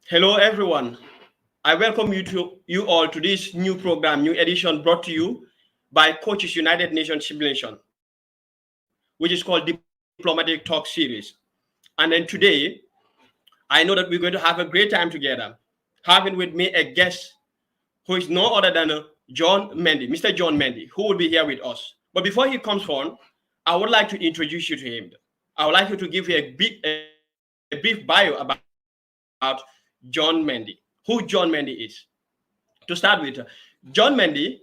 Hello, everyone. I welcome you all to this new program, new edition brought to you by Coaches United Nations Simulation, which is called Diplomatic Talk Series. And then today, I know that we're going to have a great time together, having with me a guest who is no other than John Mendy, Mr. John Mendy, who will be here with us. But before he comes on, I would like to introduce you to him. I would like you to give you a brief bio about John Mendy, who John Mendy is. To start with, John Mendy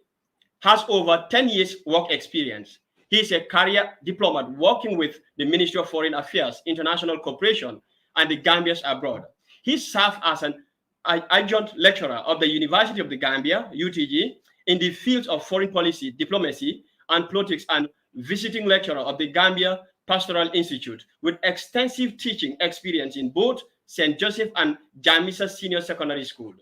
has over 10 years work experience. He is a career diplomat working with the Ministry of Foreign Affairs, International Cooperation, and the Gambians abroad. He served as an adjunct lecturer of the University of the Gambia, UTG, in the fields of foreign policy, diplomacy, and politics, and visiting lecturer of the Gambia Pastoral Institute with extensive teaching experience in both St. Joseph and Jamisa Senior Secondary School.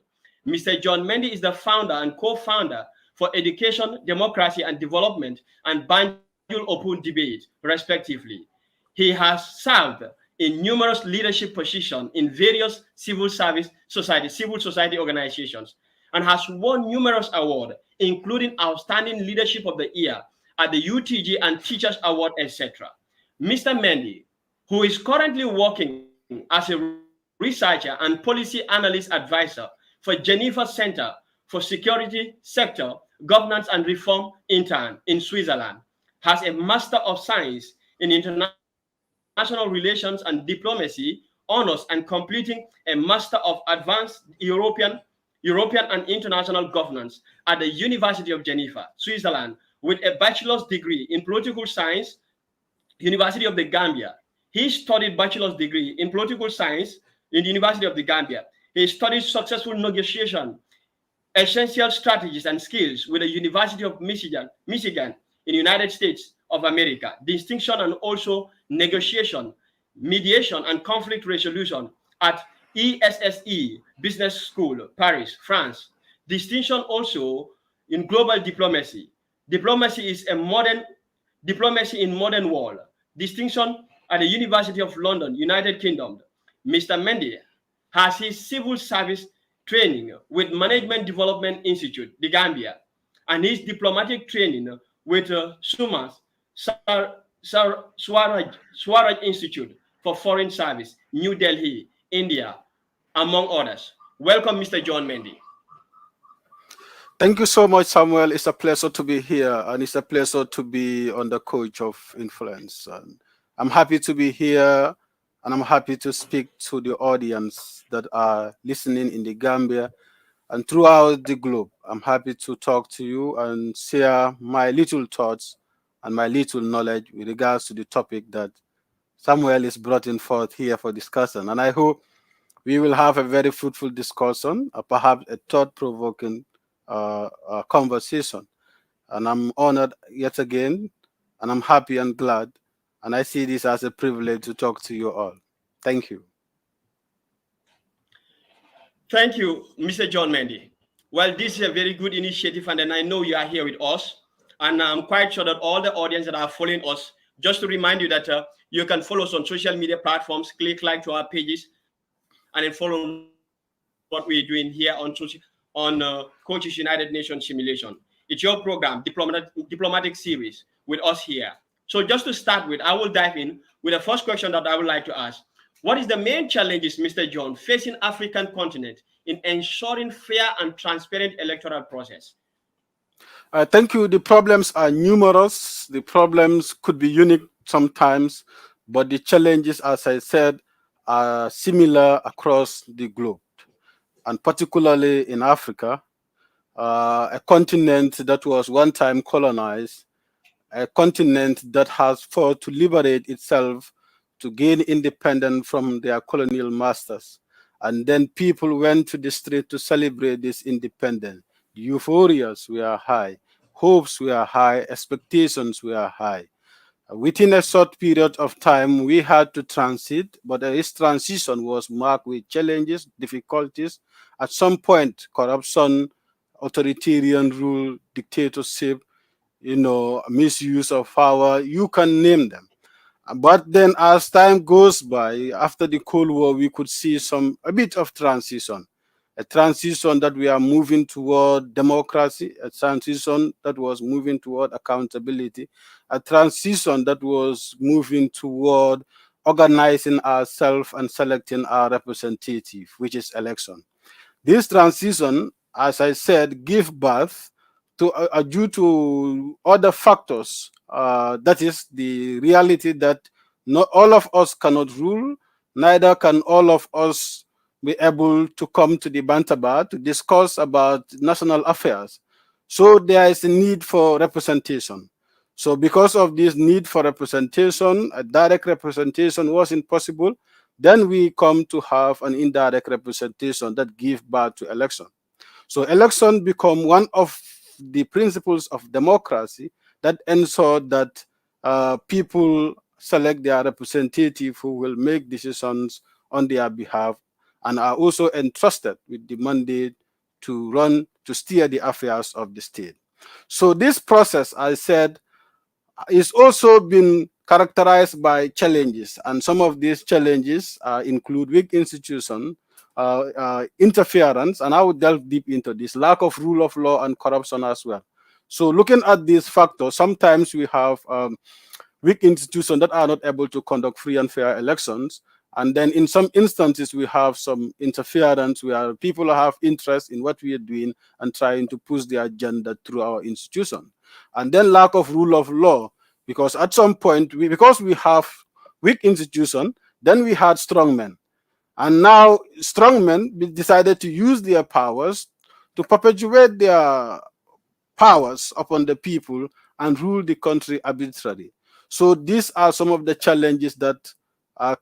Mr. John Mendy is the founder and co-founder for Education, Democracy and Development and Banjul Open Debate, respectively. He has served in numerous leadership positions in various civil society organizations, and has won numerous awards, including Outstanding Leadership of the Year at the UTG and Teachers Award, etc. Mr. Mendy, who is currently working as a researcher and policy analyst advisor for Geneva Center for Security Sector Governance and Reform intern in Switzerland, has a Master of Science in International Relations and Diplomacy honors and completing a Master of Advanced European and International Governance at the University of Geneva, Switzerland, with a bachelor's degree in political science, University of the Gambia. He studied bachelor's degree in political science in the University of the Gambia. He studied successful negotiation, essential strategies and skills with the University of Michigan in the United States of America, distinction and also negotiation, mediation and conflict resolution at ESSE Business School, Paris, France. Distinction also in global diplomacy. Diplomacy is a modern diplomacy in modern world. Distinction at the University of London, United Kingdom. Mr. Mendy has his civil service training with Management Development Institute, the Gambia, and his diplomatic training with SUMAS, Swaraj Institute for Foreign Service, New Delhi, India, among others. Welcome, Mr. John Mendy. Thank you so much, Samuel. It's a pleasure to be here, and it's a pleasure to be on the Coach of Influence. And I'm happy to be here, and I'm happy to speak to the audience that are listening in the Gambia and throughout the globe. I'm happy to talk to you and share my little thoughts and my little knowledge with regards to the topic that Samuel is brought in forth here for discussion. And I hope we will have a very fruitful discussion, perhaps a thought-provoking conversation. And I'm honored yet again, and I'm happy and glad. And I see this as a privilege to talk to you all. Thank you. Thank you, Mr. John Mendy. Well, this is a very good initiative, and then I know you are here with us. And I'm quite sure that all the audience that are following us, just to remind you that you can follow us on social media platforms, click like to our pages, and then follow what we're doing here on Coaches United Nations Simulation. It's your program, Diplomatic Series, with us here. So just to start with, I will dive in with the first question that I would like to ask. What is the main challenges, Mr. John, facing African continent in ensuring fair and transparent electoral process? Thank you. The problems are numerous. The problems could be unique sometimes, but the challenges, as I said, are similar across the globe, and particularly in Africa, a continent that was one time colonized, a continent that has fought to liberate itself, to gain independence from their colonial masters. And then people went to the street to celebrate this independence. Euphorias were high, hopes were high, expectations were high. Within a short period of time, we had to transit, but this transition was marked with challenges, difficulties. At some point, corruption, authoritarian rule, dictatorship, misuse of power, you can name them. But then as time goes by, after the Cold War, we could see a bit of transition. A transition that we are moving toward democracy, a transition that was moving toward accountability, a transition that was moving toward organizing ourselves and selecting our representative, which is election. This transition, as I said, give birth to due to other factors. That is the reality that not all of us cannot rule, neither can all of us be able to come to the Bantaba to discuss about national affairs. So there is a need for representation. So because of this need for representation, a direct representation wasn't possible. Then we come to have an indirect representation that give birth to election. So election become one of the principles of democracy that ensure that people select their representative who will make decisions on their behalf and are also entrusted with the mandate to steer the affairs of the state. So this process, I said, is also been characterized by challenges, and some of these challenges include weak institution, interference, and I would delve deep into this, lack of rule of law and corruption as well. So looking at these factors, sometimes we have weak institutions that are not able to conduct free and fair elections. And then in some instances, we have some interference where people have interest in what we are doing and trying to push their agenda through our institution. And then lack of rule of law, because at some point, because we have weak institution, then we had strong men. And now strong men decided to use their powers to perpetuate their powers upon the people and rule the country arbitrarily. So these are some of the challenges that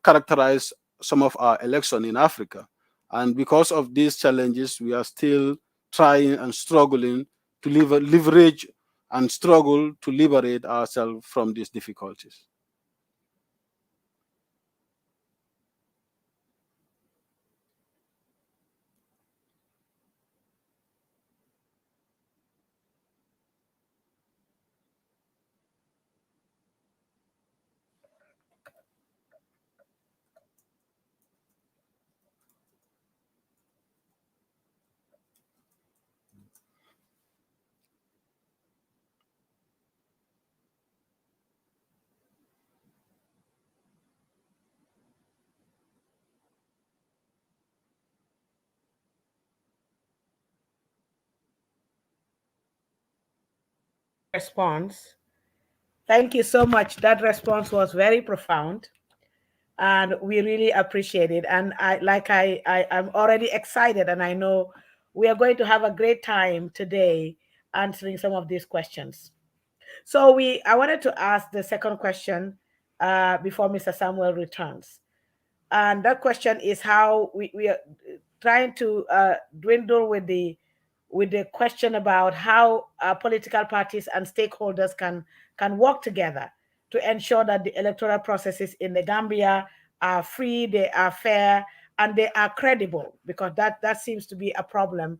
characterize some of our election in Africa. And because of these challenges, we are still trying and struggling to leverage and struggle to liberate ourselves from these difficulties. Response. Thank you so much. That response was very profound, and we really appreciate it. And I'm already excited, and I know we are going to have a great time today answering some of these questions. So I wanted to ask the second question before Mr. Samuel returns. And that question is how we are trying to dwindle with the question about how political parties and stakeholders can work together to ensure that the electoral processes in the Gambia are free, they are fair, and they are credible, because that seems to be a problem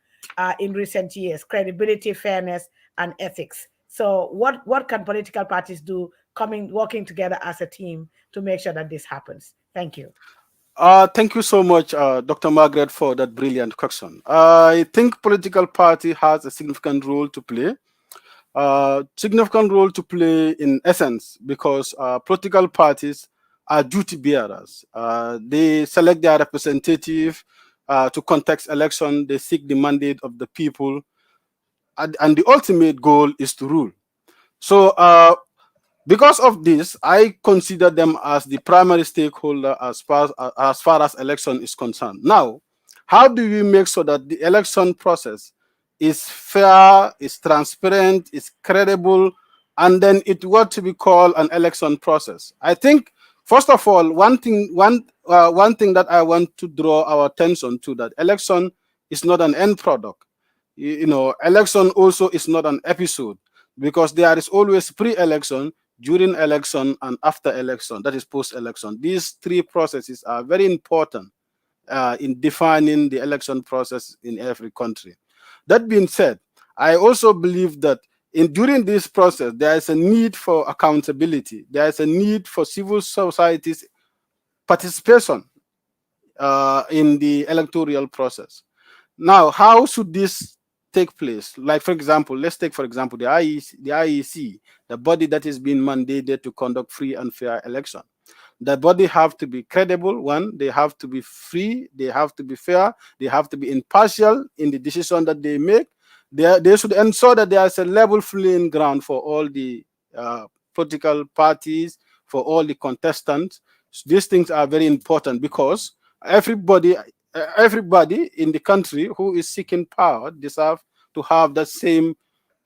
in recent years: credibility, fairness, and ethics. So what can political parties do working together as a team to make sure that this happens? Thank you. Thank you so much, Dr. Margaret, for that brilliant question. I think political party has a significant role to play. Significant role to play in essence, because political parties are duty bearers. They select their representative to contest election. They seek the mandate of the people, and the ultimate goal is to rule. So because of this, I consider them as the primary stakeholder as far as election is concerned. Now, how do we make sure that the election process is fair, is transparent, is credible, and then it what to be called an election process? I think, first of all, one thing that I want to draw our attention to, that election is not an end product. You know, election also is not an episode, because there is always pre-election, during election, and after election, that is post-election. These three processes are very important in defining the election process in every country. That being said, I also believe that during this process, there is a need for accountability. There is a need for civil society's participation in the electoral process. Now, how should this take place? Like, for example, let's take, for example, the IEC, the body that is being mandated to conduct free and fair election. The body have to be credible. One, they have to be free, they have to be fair, they have to be impartial in the decision that they make. They should ensure that there is a level playing ground for all the political parties, for all the contestants. These things are very important because everybody in the country who is seeking power deserve to have the same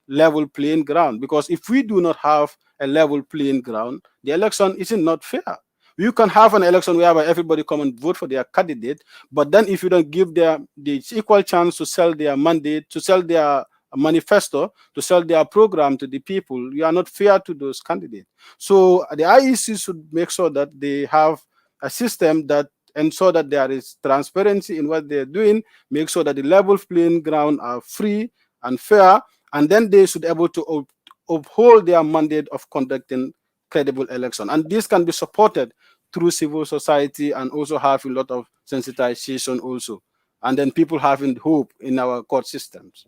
level playing ground, because if we do not have a level playing ground, the election isn't not fair. You can have an election whereby everybody come and vote for their candidate, but then if you don't give them the equal chance to sell their mandate, to sell their manifesto, to sell their program to the people, you are not fair to those candidates. So the IEC should make sure that they have a system that ensure that there is transparency in what they're doing, make sure that the level playing ground are free and fair, and then they should be able to uphold their mandate of conducting credible election. And this can be supported through civil society and also have a lot of sensitization also. And then people having hope in our court systems.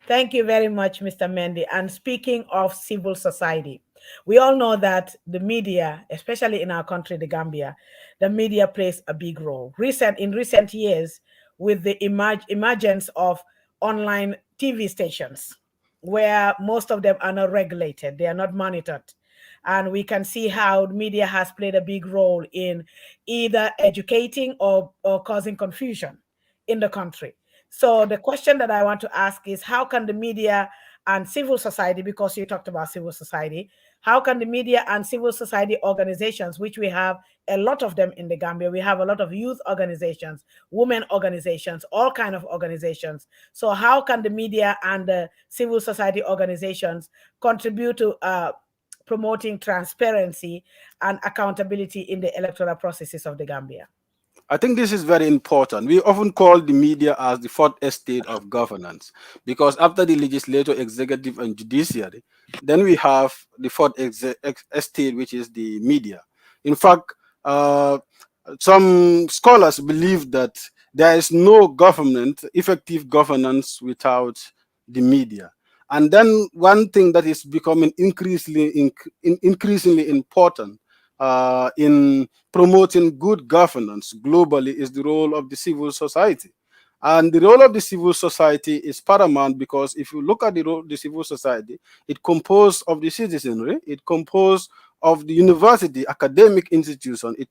Thank you very much, Mr. Mendy. And speaking of civil society, we all know that the media, especially in our country, the Gambia, the media plays a big role. In recent years, with the emergence of online TV stations, where most of them are not regulated, they are not monitored. And we can see how media has played a big role in either educating or causing confusion in the country. So the question that I want to ask is, how can the media and civil society, because you talked about civil society, how can the media and civil society organizations, which we have a lot of them in the Gambia, we have a lot of youth organizations, women organizations, all kind of organizations. So how can the media and the civil society organizations contribute to promoting transparency and accountability in the electoral processes of the Gambia? I think this is very important. We often call the media as the fourth estate of governance, because after the legislature, executive, and judiciary, then we have the fourth estate, which is the media. In fact, some scholars believe that there is no government, effective governance, without the media. And then one thing that is becoming increasingly important in promoting good governance globally is the role of the civil society. And the role of the civil society is paramount, because if you look at the role of the civil society, it composed of the citizenry, it composed of the university, academic institution, it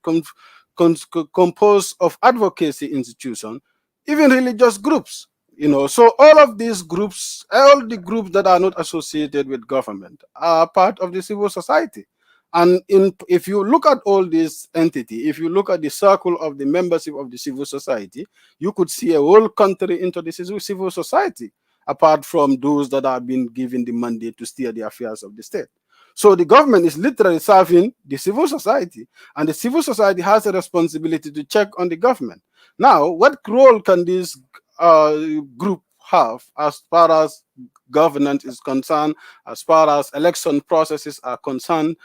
composed of advocacy institution, even religious groups. So all of these groups, all the groups that are not associated with government, are part of the civil society. And if you look at all these entities, if you look at the circle of the membership of the civil society, you could see a whole country into the civil society, apart from those that have been given the mandate to steer the affairs of the state. So the government is literally serving the civil society, and the civil society has a responsibility to check on the government. Now, what role can this group have as far as governance is concerned, as far as election processes are concerned?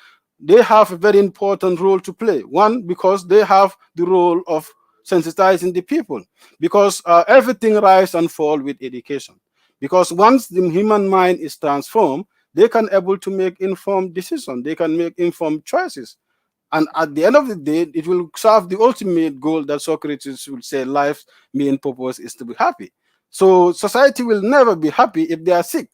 They have a very important role to play. One, because they have the role of sensitizing the people, because everything rise and fall with education. Because once the human mind is transformed, they can able to make informed decisions, they can make informed choices. And at the end of the day, it will serve the ultimate goal that Socrates would say, life's main purpose is to be happy. So society will never be happy if they are sick.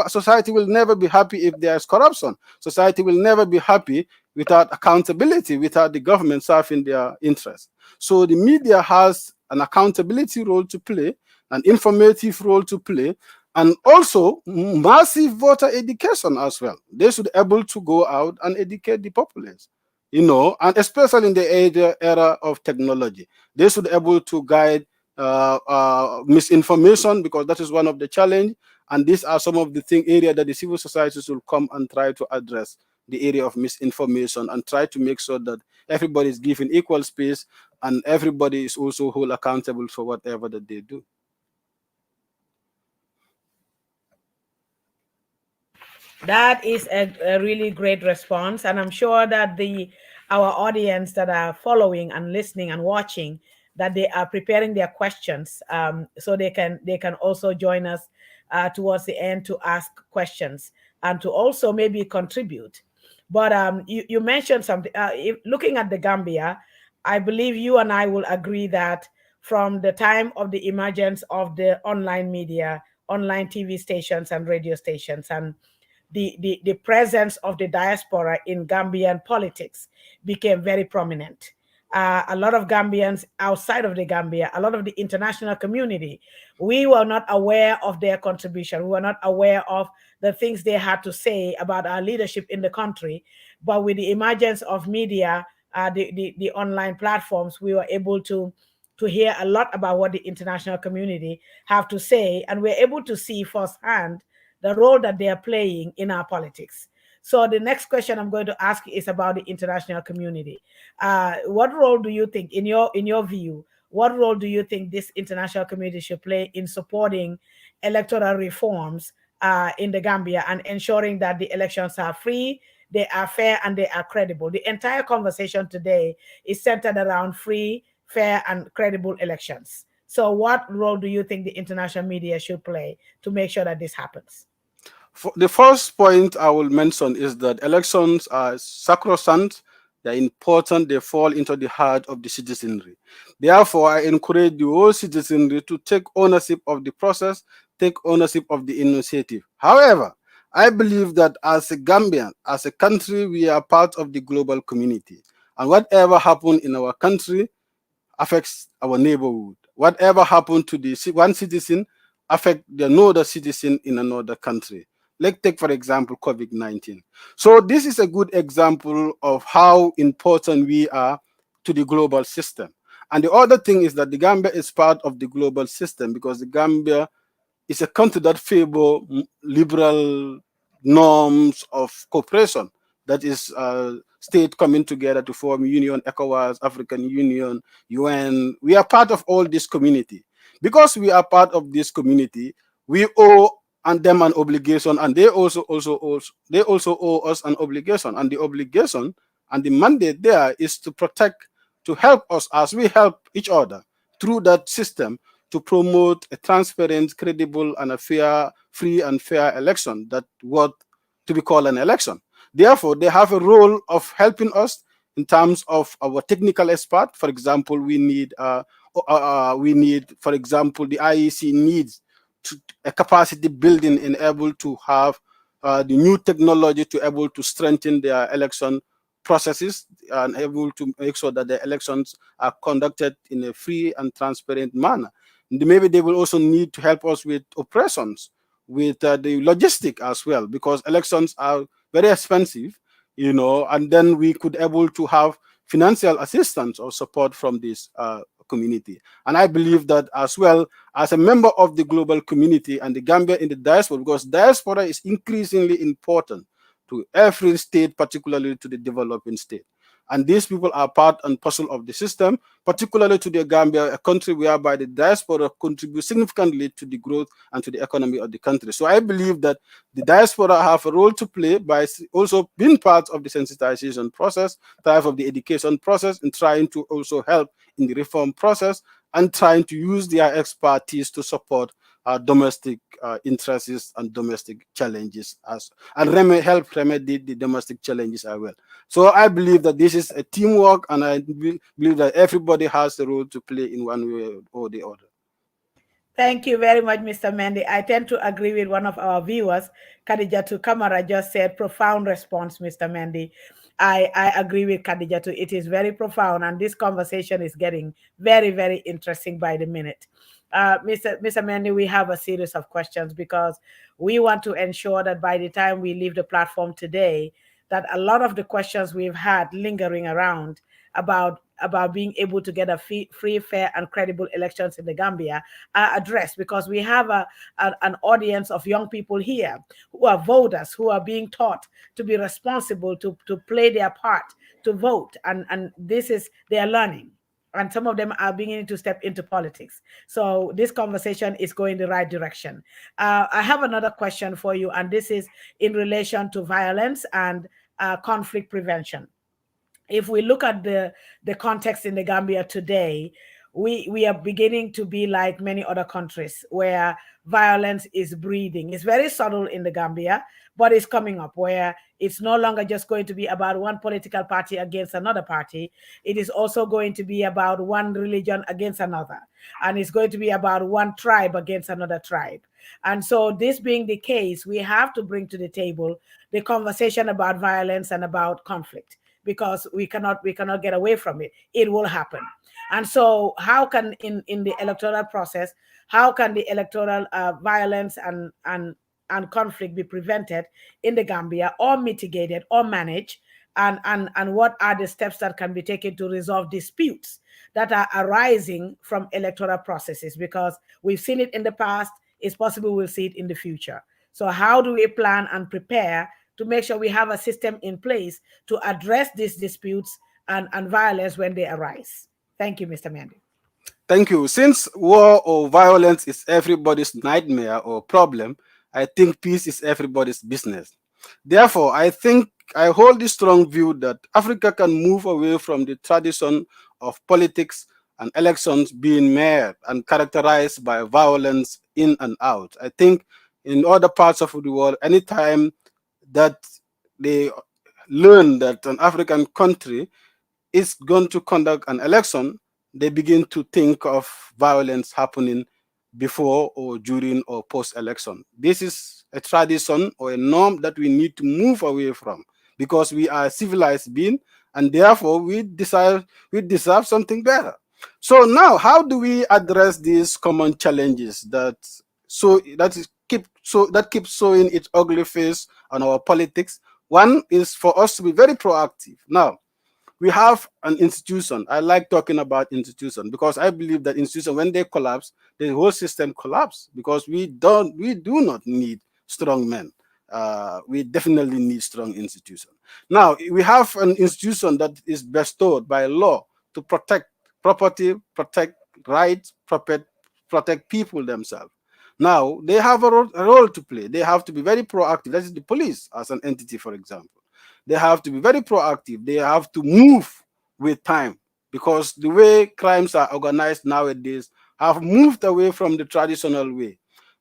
Society will never be happy if there is corruption. Society will never be happy without accountability, without the government serving their interests. So the media has an accountability role to play, an informative role to play, and also massive voter education as well. They should be able to go out and educate the populace, and especially in the era of technology. They should be able to guide misinformation, because that is one of the challenge. And these are some of the areas that the civil societies will come and try to address, the area of misinformation, and try to make sure that everybody is given equal space and everybody is also held accountable for whatever that they do. That is a really great response, and I'm sure that our audience that are following and listening and watching, that they are preparing their questions, so they can also join us towards the end to ask questions and to also maybe contribute. But you mentioned something. Looking at the Gambia, I believe you and I will agree that from the time of the emergence of the online media, online TV stations and radio stations, and the presence of the diaspora in Gambian politics became very prominent. A lot of Gambians outside of the Gambia, a lot of the international community, we were not aware of their contribution. We were not aware of the things they had to say about our leadership in the country. But with the emergence of media, the online platforms, we were able to hear a lot about what the international community have to say, and we're able to see firsthand the role that they are playing in our politics. So the next question I'm going to ask is about the international community. What role do you think, in your view, what role do you think this international community should play in supporting electoral reforms in the Gambia and ensuring that the elections are free, they are fair, and they are credible? The entire conversation today is centered around free, fair, and credible elections. So, what role do you think the international media should play to make sure that this happens? The first point I will mention is that elections are sacrosanct, they're important, they fall into the heart of the citizenry. Therefore, I encourage the whole citizenry to take ownership of the process, take ownership of the initiative. However, I believe that as a Gambian, as a country, we are part of the global community. And whatever happens in our country affects our neighborhood. Whatever happened to the one citizen affect the another citizen in another country. Let's take, for example, COVID-19. So this is a good example of how important we are to the global system. And the other thing is that the Gambia is part of the global system because the Gambia is a country that favor liberal norms of cooperation. That is state coming together to form union, ECOWAS, African Union, UN. We are part of all this community. Because we are part of this community, we owe and them an obligation, and they also owe us an obligation. And the obligation and the mandate there is to protect, to help us as we help each other through that system to promote a transparent, credible, and a fair, free and fair election that what to be called an election. Therefore, they have a role of helping us in terms of our technical expert. For example, we need, for example, the IEC needs a capacity building and able to have the new technology to able to strengthen their election processes and able to make sure that the elections are conducted in a free and transparent manner. Maybe they will also need to help us with operations, with the logistic as well, because elections are very expensive, and then we could able to have financial assistance or support from this community. And I believe that as well as a member of the global community and the Gambia in the diaspora, because diaspora is increasingly important to every state, particularly to the developing state. And these people are part and parcel of the system, particularly to the Gambia, a country whereby the diaspora contributes significantly to the growth and to the economy of the country. So I believe that the diaspora have a role to play by also being part of the sensitization process, part of the education process, and trying to also help in the reform process and trying to use their expertise to support domestic interests and domestic challenges and help remedy the domestic challenges as well. So I believe that this is a teamwork, and I believe that everybody has a role to play in one way or the other. Thank you very much, Mr. Mendy. I tend to agree with one of our viewers, Khadijatu Kamara just said, profound response, Mr. Mendy. I agree with Khadijatu. It is very profound, and this conversation is getting very, very interesting by the minute. Mr. Mendy, we have a series of questions because we want to ensure that by the time we leave the platform today, that a lot of the questions we've had lingering around about being able to get a free, fair, and credible elections in the Gambia are addressed, because we have an audience of young people here who are voters, who are being taught to be responsible, to play their part, to vote, and this is, they are learning. and some of them are beginning to step into politics. So this conversation is going the right direction. I have another question for you, and this is in relation to violence and conflict prevention. If we look at the context in the Gambia today, we are beginning to be like many other countries where violence is breeding. It's very subtle in the Gambia, but it's coming up where it's no longer just going to be about one political party against another party. It is also going to be about one religion against another, and it's going to be about one tribe against another tribe. And so, this being the case, we have to bring to the table the conversation about violence and about conflict, because we cannot get away from it. It will happen. And so, how can in the electoral process, how can the electoral violence and conflict be prevented in the Gambia, or mitigated, or managed? And what are the steps that can be taken to resolve disputes that are arising from electoral processes? Because we've seen it in the past, it's possible we'll see it in the future. So how do we plan and prepare to make sure we have a system in place to address these disputes and violence when they arise? Thank you, Mr. Mendy. Thank you. Since war or violence is everybody's nightmare or problem, I think peace is everybody's business. Therefore, I hold the strong view that Africa can move away from the tradition of politics and elections being marred and characterized by violence in and out. I think in other parts of the world, anytime that they learn that an African country is going to conduct an election, they begin to think of violence happening before or during or post-election. This is a tradition or a norm that we need to move away from, because we are civilized beings, and therefore we deserve something better. So now, how do we address these common challenges that keep showing its ugly face on our politics? One is for us to be very proactive. Now, we have an institution. I like talking about institution because I believe that institution, when they collapse, the whole system collapse, because we do not need strong men. We definitely need strong institution. Now, we have an institution that is bestowed by law to protect property, protect rights, protect people themselves. Now, they have a role to play. They have to be very proactive. That is the police as an entity, for example. They have to be very proactive. They have to move with time, because the way crimes are organized nowadays have moved away from the traditional way.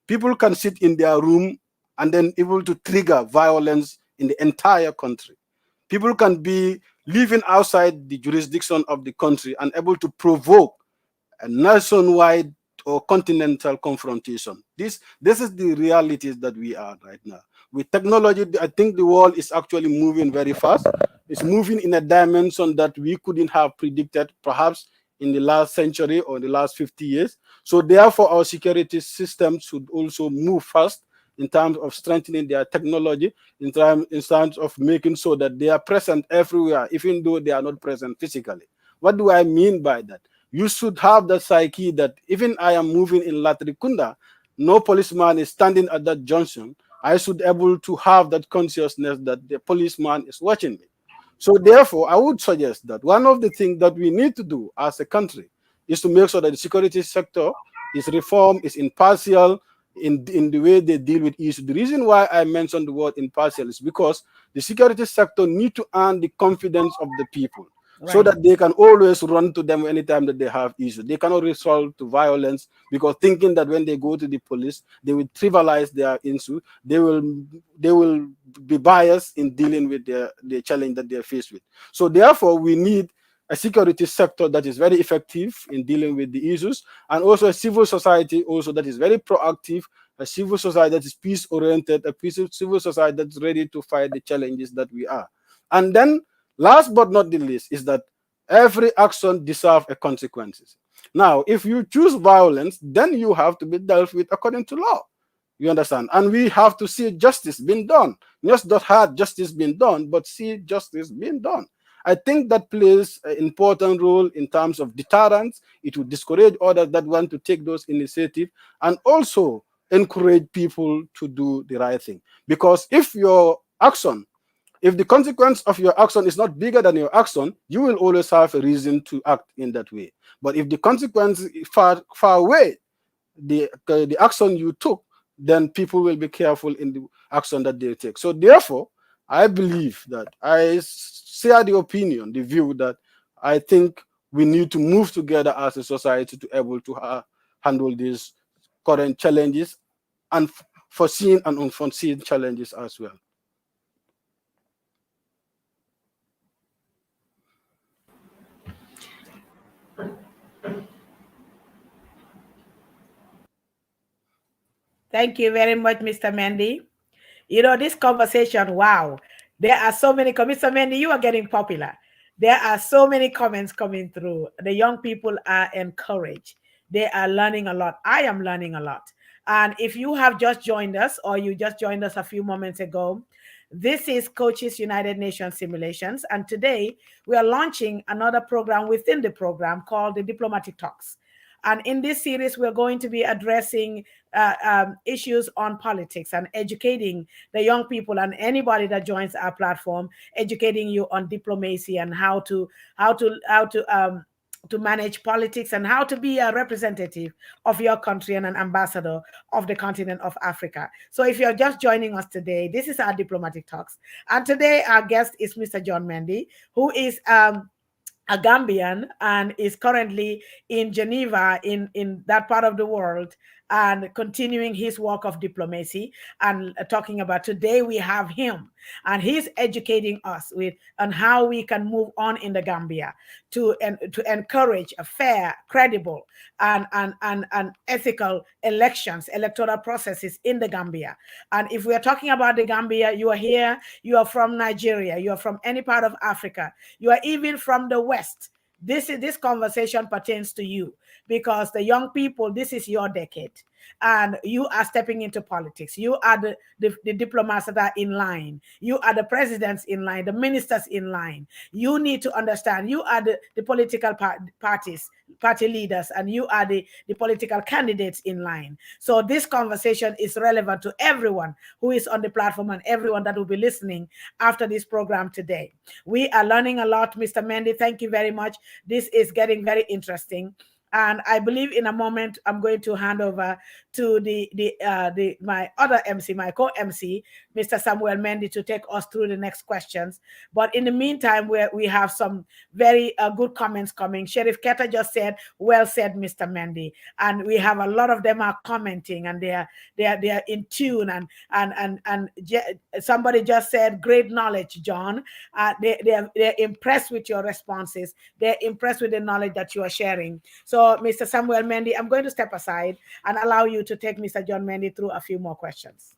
People can sit in their room and then able to trigger violence in the entire country. People can be living outside the jurisdiction of the country and able to provoke a nationwide or continental confrontation. This is the realities that we are right now. With technology, I think the world is actually moving very fast. It's moving in a dimension that we couldn't have predicted perhaps in the last century or the last 50 years. So therefore, our security systems should also move fast in terms of strengthening their technology, in terms of making sure that they are present everywhere, even though they are not present physically. What do I mean by that? You should have the psyche that even I am moving in Latrikunda, no policeman is standing at that junction. I should be able to have that consciousness that the policeman is watching me. So therefore, I would suggest that one of the things that we need to do as a country is to make sure that the security sector is reformed, is impartial in the way they deal with issues. The reason why I mentioned the word impartial is because the security sector need to earn the confidence of the people. Right. So that they can always run to them anytime that they have issues. They cannot resort to violence, because thinking that when they go to the police, they will trivialize their issue. They will be biased in dealing with the challenge that they are faced with. So therefore, we need a security sector that is very effective in dealing with the issues, and also a civil society also that is very proactive, a civil society that is peace-oriented, a civil society that's ready to fight the challenges that we are. And then, last but not the least, is that every action deserves a consequences. Now, if you choose violence, then you have to be dealt with according to law. You understand? And we have to see justice being done. Not just have justice being done, but see justice being done. I think that plays an important role in terms of deterrence. It will discourage others that want to take those initiatives, and also encourage people to do the right thing. Because if your action If the consequence of your action is not bigger than your action, you will always have a reason to act in that way. But if the consequence is far away the action you took, then people will be careful in the action that they take. So therefore, I believe that I share the opinion, the view that I think we need to move together as a society to able to handle these current challenges and foreseen and unforeseen challenges as well. Thank you very much, Mr. Mendy. You know, this conversation, wow, there are so many comments. Mr. Mendy, you are getting popular. There are so many comments coming through. The young people are encouraged. They are learning a lot. I am learning a lot. And if you have just joined us or you just joined us a few moments ago, this is Coaches United Nations Simulations. And today we are launching another program within the program called the Diplomatic Talks. And in this series, we're going to be addressing issues on politics and educating the young people and anybody that joins our platform, educating you on diplomacy and how to manage politics and how to be a representative of your country and an ambassador of the continent of Africa. So if you're just joining us today, this is our Diplomatic Talks. And today our guest is Mr. John Mendy, who is a Gambian and is currently in Geneva in that part of the world and continuing his work of diplomacy and talking about today we have him and he's educating us on how we can move on in the Gambia to encourage a fair, credible and ethical electoral processes in the Gambia. And if we are talking about the Gambia, you are here, you are from Nigeria, you are from any part of Africa, you are even from the West. This conversation pertains to you because the young people, this is your decade and you are stepping into politics. You are the diplomats that are in line. You are the presidents in line, the ministers in line. You need to understand you are the political party leaders and you are the political candidates in line. So this conversation is relevant to everyone who is on the platform and everyone that will be listening after this program today. We are learning a lot, Mr. Mendy. Thank you very much. This is getting very interesting. And I believe in a moment I'm going to hand over to my other MC, my co-MC, Mr. Samuel Mendy, to take us through the next questions. But in the meantime, we have some very good comments coming. Sheriff Keta just said, "Well said, Mr. Mendy," and we have a lot of them are commenting and they are in tune. And somebody just said, "Great knowledge, John." They're impressed with your responses. They're impressed with the knowledge that you are sharing. So, Mr. Samuel Mendy, I'm going to step aside and allow you to take Mr. John Mendy through a few more questions.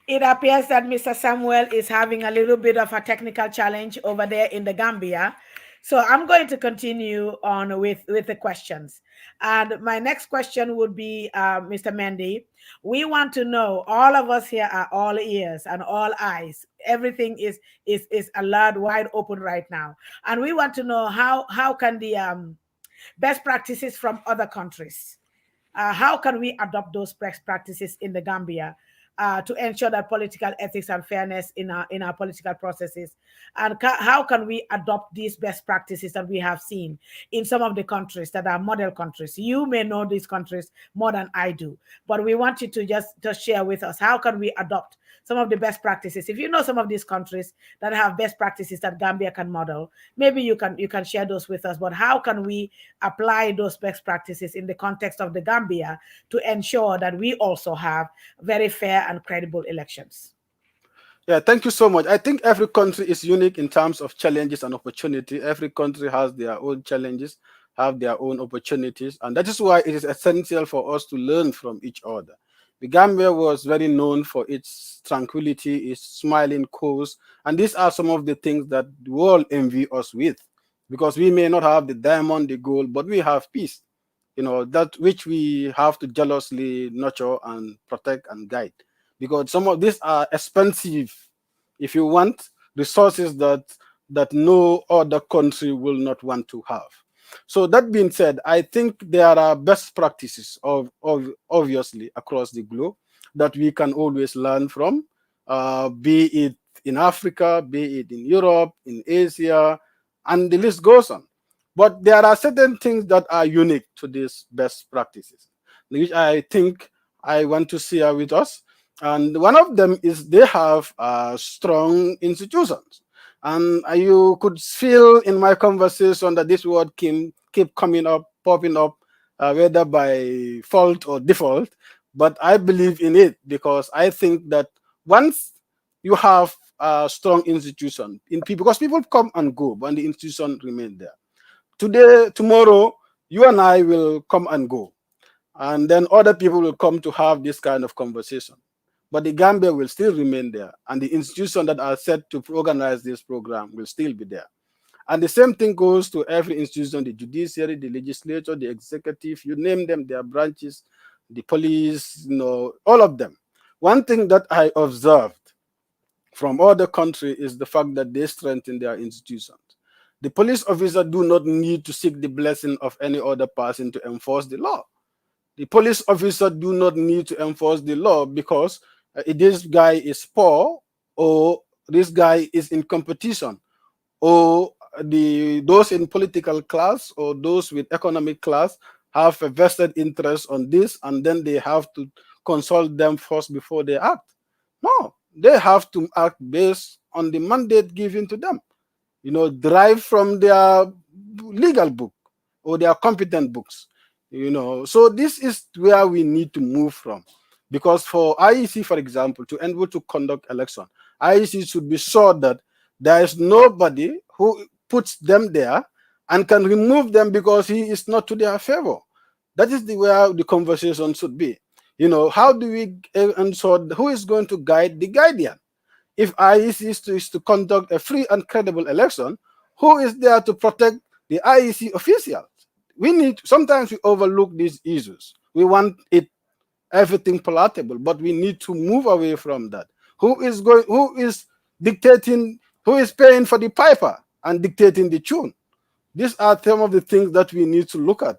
It appears that Mr. Samuel is having a little bit of a technical challenge over there in the Gambia. So I'm going to continue on with the questions. And my next question would be, Mr. Mendy, we want to know, all of us here are all ears and all eyes. Everything is alert, wide open right now. And we want to know how can the best practices from other countries, how can we adopt those best practices in the Gambia to ensure that political ethics and fairness in our political processes, and how can we adopt these best practices that we have seen in some of the countries that are model countries? You may know these countries more than I do, but we want you to just share with us, how can we adopt some of the best practices? If you know some of these countries that have best practices that Gambia can model, maybe you can share those with us. But how can we apply those best practices in the context of the Gambia to ensure that we also have very fair and credible elections? Yeah, thank you so much. I think every country is unique in terms of challenges and opportunity. Every country has their own challenges, have their own opportunities, and that is why it is essential for us to learn from each other. The Gambia was very known for its tranquility, its smiling coast, and these are some of the things that the world envy us with, because we may not have the diamond, the gold, but we have peace, that which we have to jealously nurture and protect and guide, because some of these are expensive, if you want resources that no other country will not want to have. So that being said, I think there are best practices obviously across the globe that we can always learn from, be it in Africa, be it in Europe, in Asia, and the list goes on. But there are certain things that are unique to these best practices, which I think I want to share with us. And one of them is they have strong institutions. And you could feel in my conversation that this word keep coming up, popping up, whether by fault or default. But I believe in it because I think that once you have a strong institution in people, because people come and go, but the institution remain there. Today, tomorrow, you and I will come and go, and then other people will come to have this kind of conversation. But the Gambia will still remain there, and the institutions that are set to organize this program will still be there. And the same thing goes to every institution: the judiciary, the legislature, the executive, you name them, their branches, the police, all of them. One thing that I observed from other countries is the fact that they strengthen their institutions. The police officer do not need to seek the blessing of any other person to enforce the law. The police officer do not need to enforce the law because this guy is poor, or this guy is in competition, or those in political class or those with economic class have a vested interest on this, and then they have to consult them first before they act. No, they have to act based on the mandate given to them, derived from their legal book or their competent books. So this is where we need to move from, because for IEC, for example, to able to conduct election, IEC should be sure that there is nobody who puts them there and can remove them because he is not to their favor. That is where the conversation should be. How do we ensure who is going to guide the guardian? If IEC is to conduct a free and credible election, who is there to protect the IEC officials? Sometimes we overlook these issues. We want everything palatable, but we need to move away from that. Who is dictating, who is paying for the piper and dictating the tune? These are some of the things that we need to look at.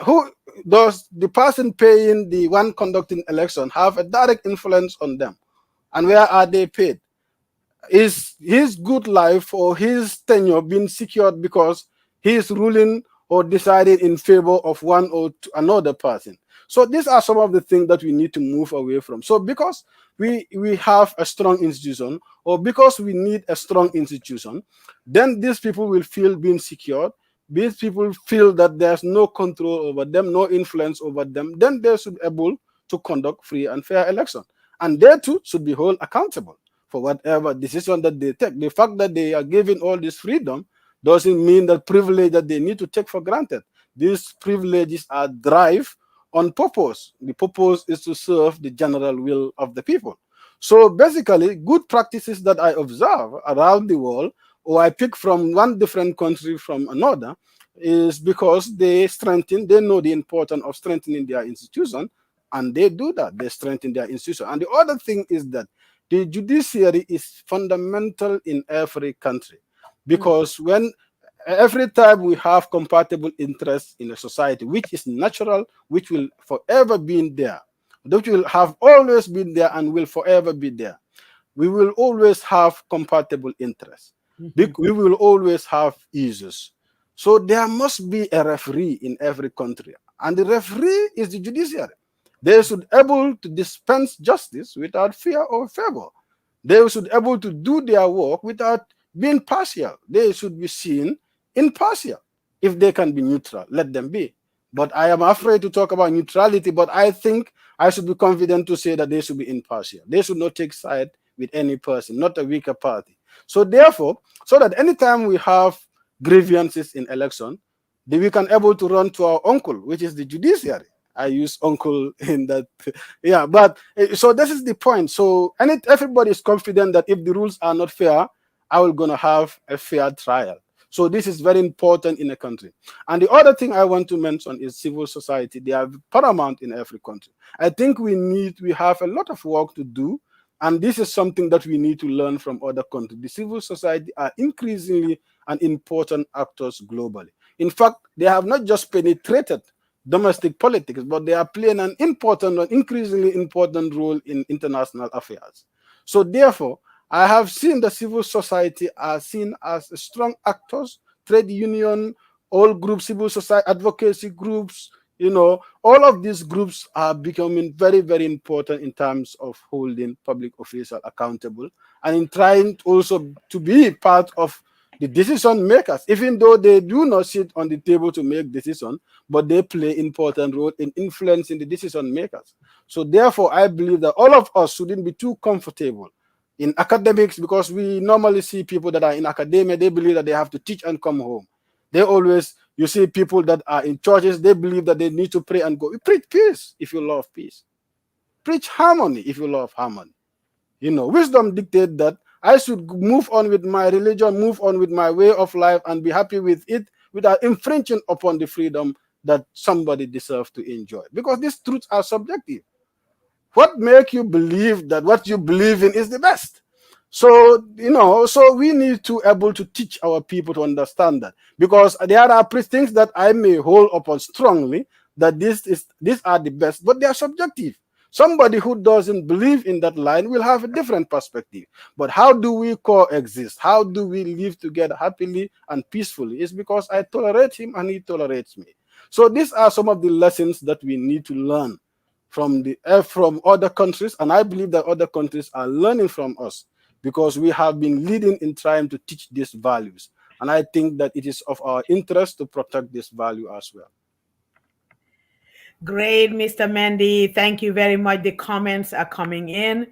Who does the person paying the one conducting election have a direct influence on them? And where are they paid? Is his good life or his tenure being secured because he is ruling or deciding in favor of one or another person? So these are some of the things that we need to move away from. So because we have a strong institution, or because we need a strong institution, then these people will feel being secured. These people feel that there's no control over them, no influence over them. Then they should be able to conduct free and fair election. And they too should be held accountable for whatever decision that they take. The fact that they are given all this freedom doesn't mean that privilege that they need to take for granted. These privileges are derived on purpose. The purpose is to serve the general will of the people. So basically, good practices that I observe around the world, or I pick from one different country from another, is because they know the importance of strengthening their institution, and they do that. They strengthen their institution. And the other thing is that the judiciary is fundamental in every country, because every time we have compatible interests in a society, which is natural, which will forever be there, which will have always been there and will forever be there, we will always have compatible interests. We will always have issues. So there must be a referee in every country, and the referee is the judiciary. They should be able to dispense justice without fear or favor. They should be able to do their work without being partial. They should be seen impartial. If they can be neutral, let them be. But I am afraid to talk about neutrality, but I think I should be confident to say that they should be impartial. They should not take side with any person, not a weaker party. So therefore, so that anytime we have grievances in election, then we can able to run to our uncle, which is the judiciary. I use uncle in that. Yeah, but so this is the point. So everybody is confident that if the rules are not fair, I will gonna have a fair trial. So this is very important in a country. And the other thing I want to mention is civil society. They are paramount in every country. I think we have a lot of work to do And this is something that we need to learn from other countries. The civil society are increasingly an important actors globally. In fact, they have not just penetrated domestic politics, but they are playing an increasingly important role in international affairs. So therefore, I have seen the civil society are seen as strong actors, trade union, all groups, civil society, advocacy groups, all of these groups are becoming very, very important in terms of holding public officials accountable and in trying also to be part of the decision makers, even though they do not sit on the table to make decisions, but they play important role in influencing the decision makers. So therefore, I believe that all of us shouldn't be too comfortable in academics, because we normally see people that are in academia, they believe that they have to teach and come home. You see people that are in churches, they believe that they need to pray and go. Preach peace if you love peace. Preach harmony if you love harmony. Wisdom dictates that I should move on with my religion, move on with my way of life, and be happy with it without infringing upon the freedom that somebody deserves to enjoy. Because these truths are subjective. What makes you believe that what you believe in is the best? So, so we need to able to teach our people to understand that, because there are things that I may hold upon strongly that these are the best, but they are subjective. Somebody who doesn't believe in that line will have a different perspective. But how do we coexist? How do we live together happily and peacefully? It's because I tolerate him and he tolerates me. So these are some of the lessons that we need to learn from other countries, and I believe that other countries are learning from us, because we have been leading in trying to teach these values. And I think that it is of our interest to protect this value as well. Great, Mr. Mendy. Thank you very much. The comments are coming in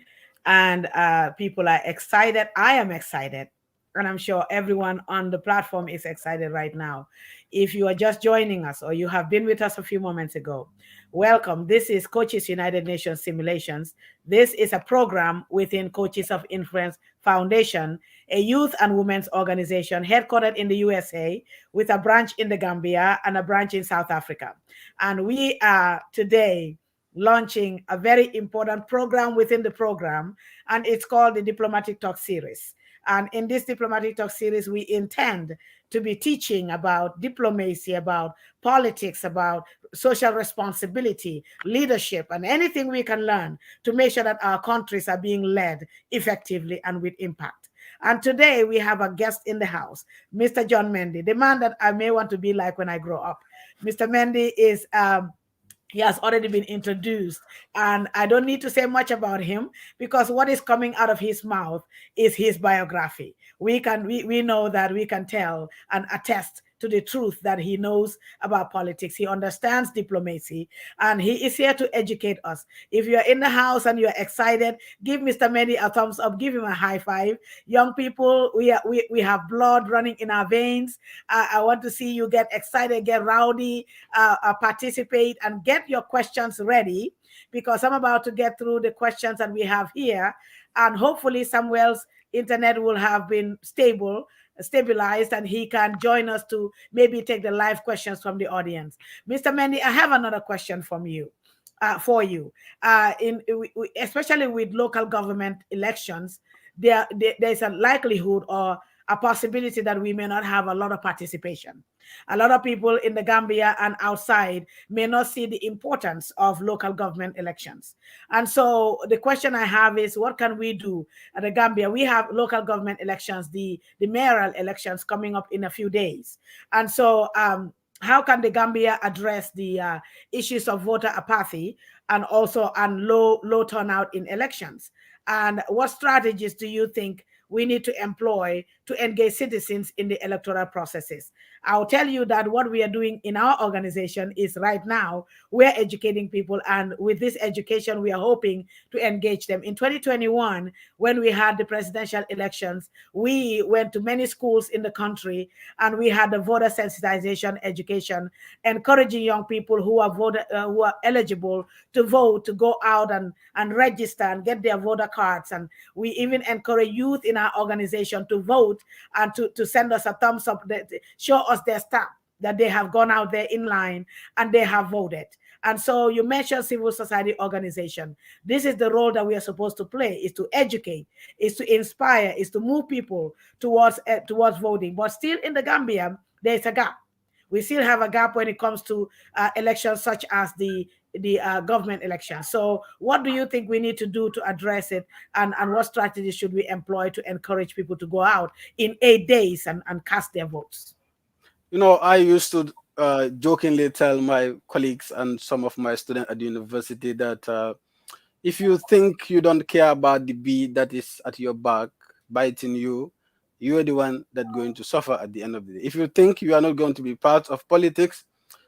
and people are excited. I am excited. And I'm sure everyone on the platform is excited right now. If you are just joining us or you have been with us a few moments ago, welcome. This is Coaches United Nations Simulations. This is a program within Coaches of Influence Foundation, a youth and women's organization headquartered in the USA with a branch in the Gambia and a branch in South Africa. And we are today launching a very important program within the program, and it's called the Diplomatic Talk Series. And in this Diplomatic Talk Series, we intend to be teaching about diplomacy, about politics, about social responsibility, leadership, and anything we can learn to make sure that our countries are being led effectively and with impact. And today we have a guest in the house, Mr. John Mendy, the man that I may want to be like when I grow up. Mr. Mendy is he has already been introduced, and I don't need to say much about him, because what is coming out of his mouth is his biography. We know that we can tell and attest to the truth that he knows about politics. He understands diplomacy, and he is here to educate us. If you're in the house and you're excited, give Mr. Mendy a thumbs up, give him a high five. Young people, we have blood running in our veins. I want to see you get excited, get rowdy, participate, and get your questions ready, because I'm about to get through the questions that we have here, and hopefully Samuel's internet will have been stabilized and he can join us to maybe take the live questions from the audience. Mr. Mendy, I have another question for you. Especially with local government elections, there's a likelihood or a possibility that we may not have a lot of participation. A lot of people in the Gambia and outside may not see the importance of local government elections. And so the question I have is, what can we do at the Gambia? We have local government elections, the mayoral elections coming up in a few days. And so how can the Gambia address the issues of voter apathy and also low turnout in elections? And what strategies do you think we need to employ to engage citizens in the electoral processes? I'll tell you that what we are doing in our organization is right now, we're educating people. And with this education, we are hoping to engage them. In 2021, when we had the presidential elections, we went to many schools in the country and we had the voter sensitization education, encouraging young people who are eligible to vote to go out and register and get their voter cards. And we even encourage youth in our organization to vote and to send us a thumbs up, show us their stamp that they have gone out there in line and they have voted. And so you mentioned civil society organization. This is the role that we are supposed to play: is to educate, is to inspire, is to move people towards voting. But still, in the Gambia, there's a gap. We still have a gap when it comes to elections such as the government election. So what do you think we need to do to address it, and what strategies should we employ to encourage people to go out in 8 days and cast their votes? You know, I used to jokingly tell my colleagues and some of my students at the university that if you think you don't care about the bee that is at your back biting you, you are the one that's going to suffer at the end of the day. If you think you are not going to be part of politics,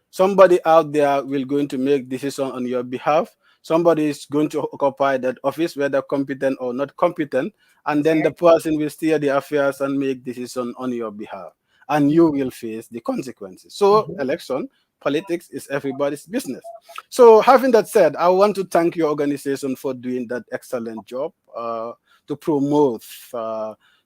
somebody out there will going to make decision on your behalf. Somebody is going to occupy that office, whether competent or not competent, and then the person will steer the affairs and make decision on your behalf, and you will face the consequences. So election politics is everybody's business. So having that said, I want to thank your organization for doing that excellent job to promote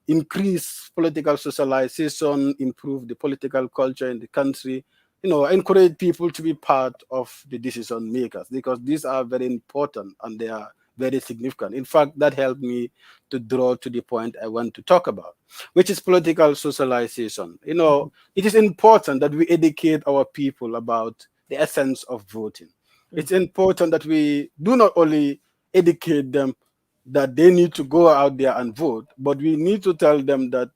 increase political socialization, improve the political culture in the country, you know, encourage people to be part of the decision makers, because these are very important and they are very significant. In fact, that helped me to draw to the point I want to talk about, which is political socialization. You know, it is important that we educate our people about the essence of voting. It's important that we do not only educate them that they need to go out there and vote, but we need to tell them that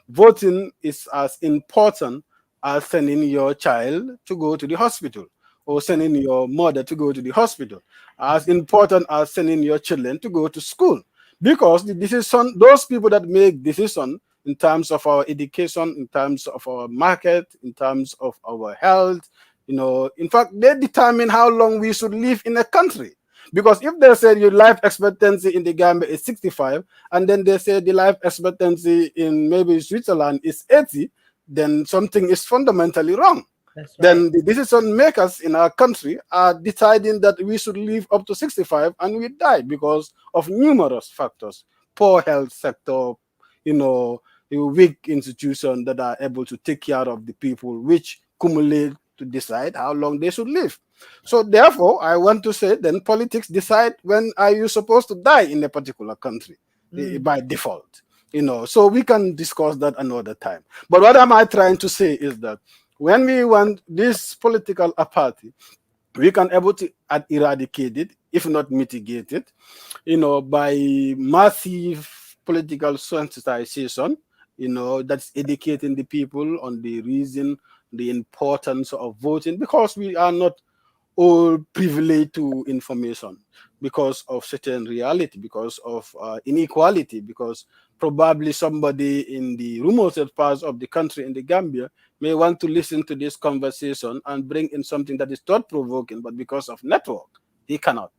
voting is as important as sending your child to go to the hospital, or sending your mother to go to the hospital, as important as sending your children to go to school. Because the decision, those people that make decision in terms of our education, in terms of our market, in terms of our health, you know, in fact, they determine how long we should live in a country. Because if they say your life expectancy in the Gambia is 65, and then they say the life expectancy in maybe Switzerland is 80, then something is fundamentally wrong. That's right. Then the decision makers in our country are deciding that we should live up to 65 and we die because of numerous factors: poor health sector, you know, weak institutions that are able to take care of the people, which cumulate to decide how long they should live. So therefore, I want to say then politics decide when are you supposed to die in a particular country by default. You know, so we can discuss that another time. But what am I trying to say is that when we want this political apathy, we can able to eradicate it, if not mitigate it, you know, by massive political sensitization, you know, that's educating the people on the reason, the importance of voting, because we are not all privileged to information because of certain reality, because of inequality, because probably somebody in the remotest parts of the country in the Gambia may want to listen to this conversation and bring in something that is thought-provoking, but because of network, he cannot.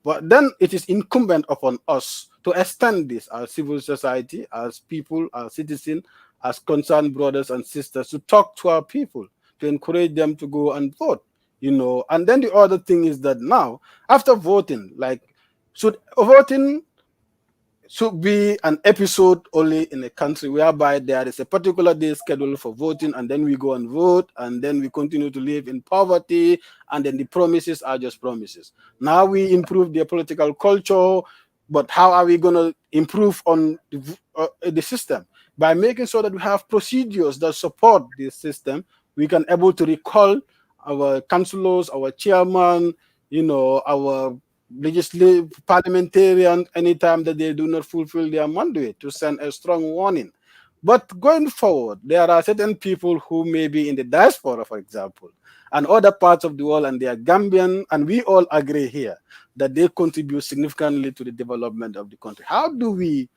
But then it is incumbent upon us to extend this as civil society, as people, as citizens, as concerned brothers and sisters, to talk to our people, to encourage them to go and vote. You know, and then the other thing is that now, after voting, like, voting should be an episode only in a country whereby there is a particular day scheduled for voting, and then we go and vote, and then we continue to live in poverty, and then the promises are just promises. Now we improve their political culture, but how are we going to improve on the system? By making sure that we have procedures that support this system, we can able to recall our councillors, our chairman, you know, our legislative parliamentarians, anytime that they do not fulfill their mandate, to send a strong warning. But going forward, there are certain people who may be in the diaspora, for example, and other parts of the world, and they are Gambian, and we all agree here that they contribute significantly to the development of the country. How do we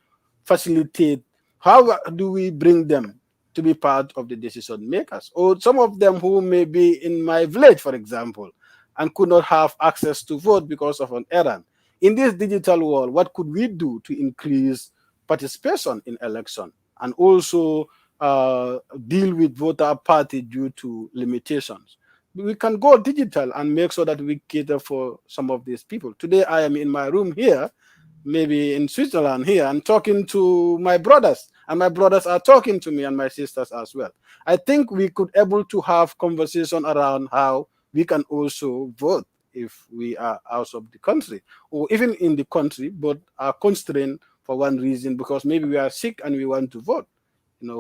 facilitate, how do we bring them to be part of the decision makers? Or some of them who may be in my village, for example, and could not have access to vote because of an errand. In this digital world, what could we do to increase participation in election and also deal with voter apathy due to limitations? We can go digital and make sure that we cater for some of these people. Today, I am in my room here, maybe in Switzerland here, and talking to my brothers, and my brothers are talking to me, and my sisters as well. I think we could able to have conversation around how we can also vote if we are out of the country, or even in the country, but are constrained for one reason, because maybe we are sick and we want to vote.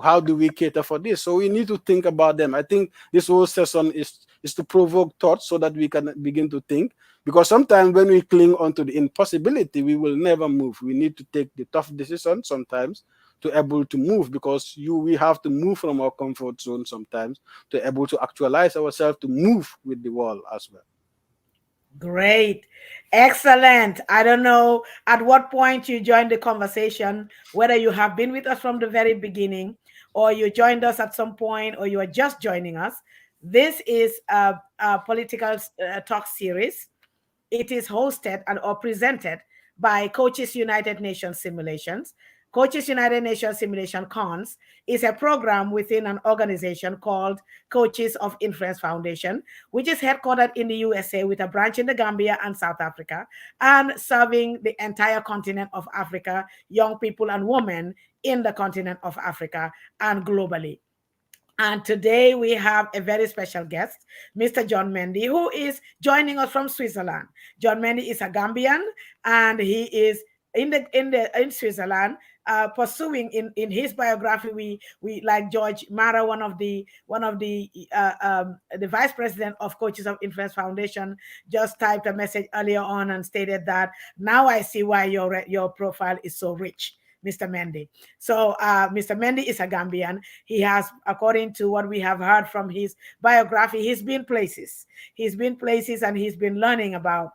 How do we cater for this? So we need to think about them. I think this whole session is to provoke thoughts so that we can begin to think, because sometimes when we cling onto the impossibility, we will never move. We need to take the tough decisions sometimes to able to move, because we have to move from our comfort zone sometimes to able to actualize ourselves, to move with the world as well. Great. Excellent. I don't know at what point you joined the conversation, whether you have been with us from the very beginning or you joined us at some point or you are just joining us. This is a political talk series. It is hosted or presented by Coaches United Nations Simulations. Coaches United Nations Simulation Cons is a program within an organization called Coaches of Influence Foundation, which is headquartered in the USA with a branch in the Gambia and South Africa, and serving the entire continent of Africa, young people and women in the continent of Africa and globally. And today we have a very special guest, Mr. John Mendy, who is joining us from Switzerland. John Mendy is a Gambian, and he is in Switzerland, pursuing in his biography. We like George Mara, one of the vice president of Coaches of Influence Foundation, just typed a message earlier on and stated that now I see why your profile is so rich, Mr. Mendy. So Mr. Mendy is a Gambian. He has, according to what we have heard from his biography, he's been places. He's been places and he's been learning about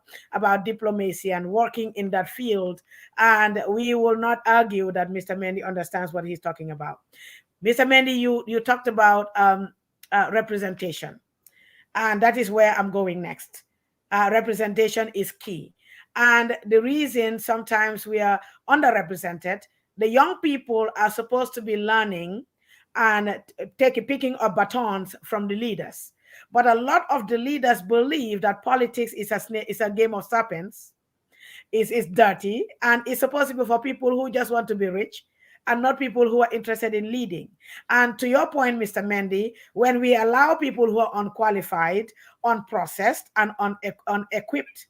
diplomacy and working in that field. And we will not argue that Mr. Mendy understands what he's talking about. Mr. Mendy, you talked about representation. And that is where I'm going next. Representation is key. And the reason sometimes we are underrepresented, the young people are supposed to be learning and picking up batons from the leaders. But a lot of the leaders believe that politics is a game of serpents, is dirty, and it's supposed to be for people who just want to be rich and not people who are interested in leading. And to your point, Mr. Mendy, when we allow people who are unqualified, unprocessed, and unequipped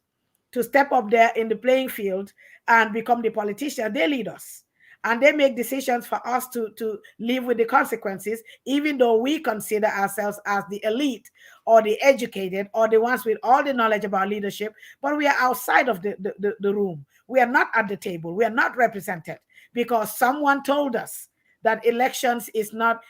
to step up there in the playing field and become the politician, they lead us. And they make decisions for us to live with the consequences, even though we consider ourselves as the elite or the educated or the ones with all the knowledge about leadership, but we are outside of the room. We are not at the table. We are not represented because someone told us that elections is not,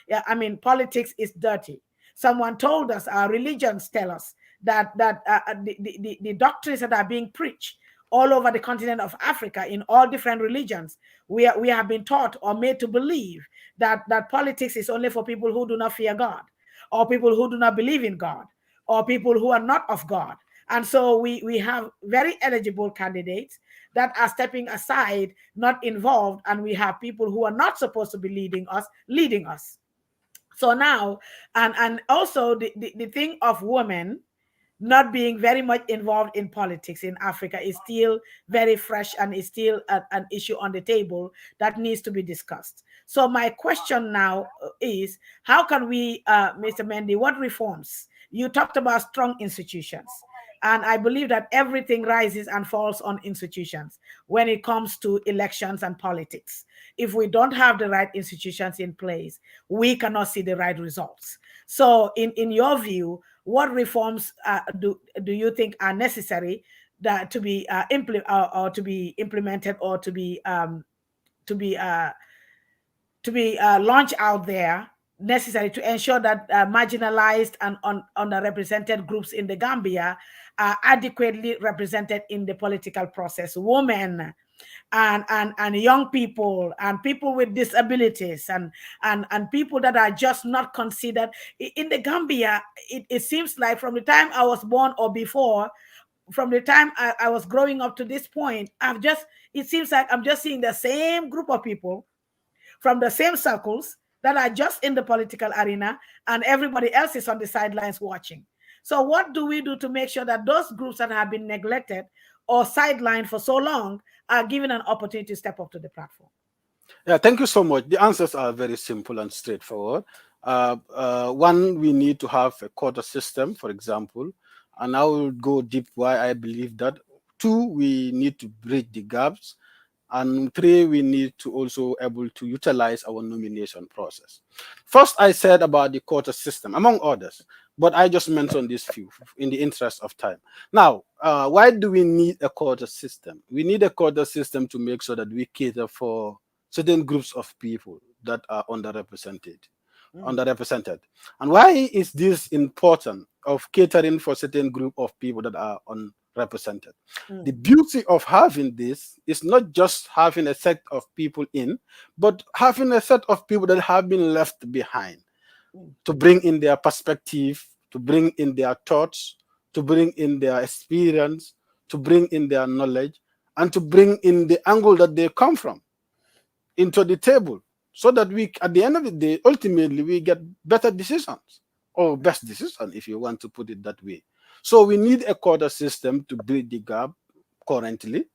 politics is dirty. Someone told us, our religions tell us that the doctrines that are being preached all over the continent of Africa in all different religions, we have been taught or made to believe that politics is only for people who do not fear God, or people who do not believe in God, or people who are not of God. And so we have very eligible candidates that are stepping aside, not involved, and we have people who are not supposed to be leading us. So now, and also the thing of women not being very much involved in politics in Africa is still very fresh and is still an issue on the table that needs to be discussed. So my question now is, how can we, Mr. Mendy, what reforms? You talked about strong institutions. And I believe that everything rises and falls on institutions when it comes to elections and politics. If we don't have the right institutions in place, we cannot see the right results. So in your view, what reforms do you think are necessary to be implemented or to be launched out there, necessary to ensure that marginalized and underrepresented groups in the Gambia are adequately represented in the political process? Women and young people and people with disabilities and people that are just not considered in the Gambia. It seems like from the time I was born or before, from the time I was growing up to this point, it seems like I'm just seeing the same group of people from the same circles that are just in the political arena, and everybody else is on the sidelines watching. So what do we do to make sure that those groups that have been neglected or sidelined for so long are given an opportunity to step up to the platform? Yeah, thank you so much. The answers are very simple and straightforward. One, we need to have a quota system, for example, And I will go deep why I believe that. Two, we need to bridge the gaps. And three, we need to also able to utilize our nomination process. First, I said about the quota system, among others, but I just mentioned these few in the interest of time. Now, why do we need a quota system? We need a quota system to make sure that we cater for certain groups of people that are underrepresented. And why is this important of catering for certain group of people that are unrepresented? The beauty of having this is not just having a set of people in, but having a set of people that have been left behind to bring in their perspective, to bring in their thoughts, to bring in their experience, to bring in their knowledge, and to bring in the angle that they come from into the table, so that we, at the end of the day, ultimately we get better decisions, or best decision, if you want to put it that way. So we need a quota system to bridge the gap currently,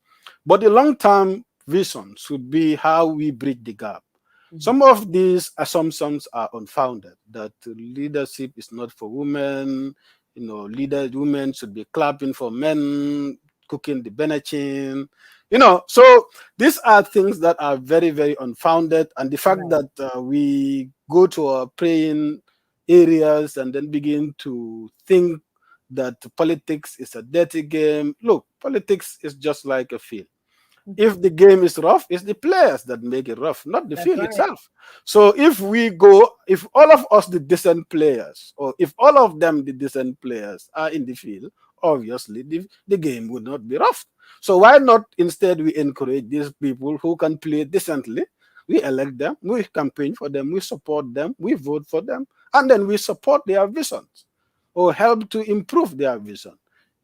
but the long-term vision should be how we bridge the gap. Some of these assumptions are unfounded, that leadership is not for women, women should be clapping for men, cooking the benachin, so these are things that are very, very unfounded. And the fact that we go to our praying areas and then begin to think that politics is a dirty game. Look, politics is just like a field. If the game is rough, it's the players that make it rough, not the field itself. So if all of us, the decent players, or if all of them, the decent players, are in the field, obviously the game would not be rough. So why not instead we encourage these people who can play decently? We elect them, we campaign for them, we support them, we vote for them, and then we support their visions or help to improve their vision,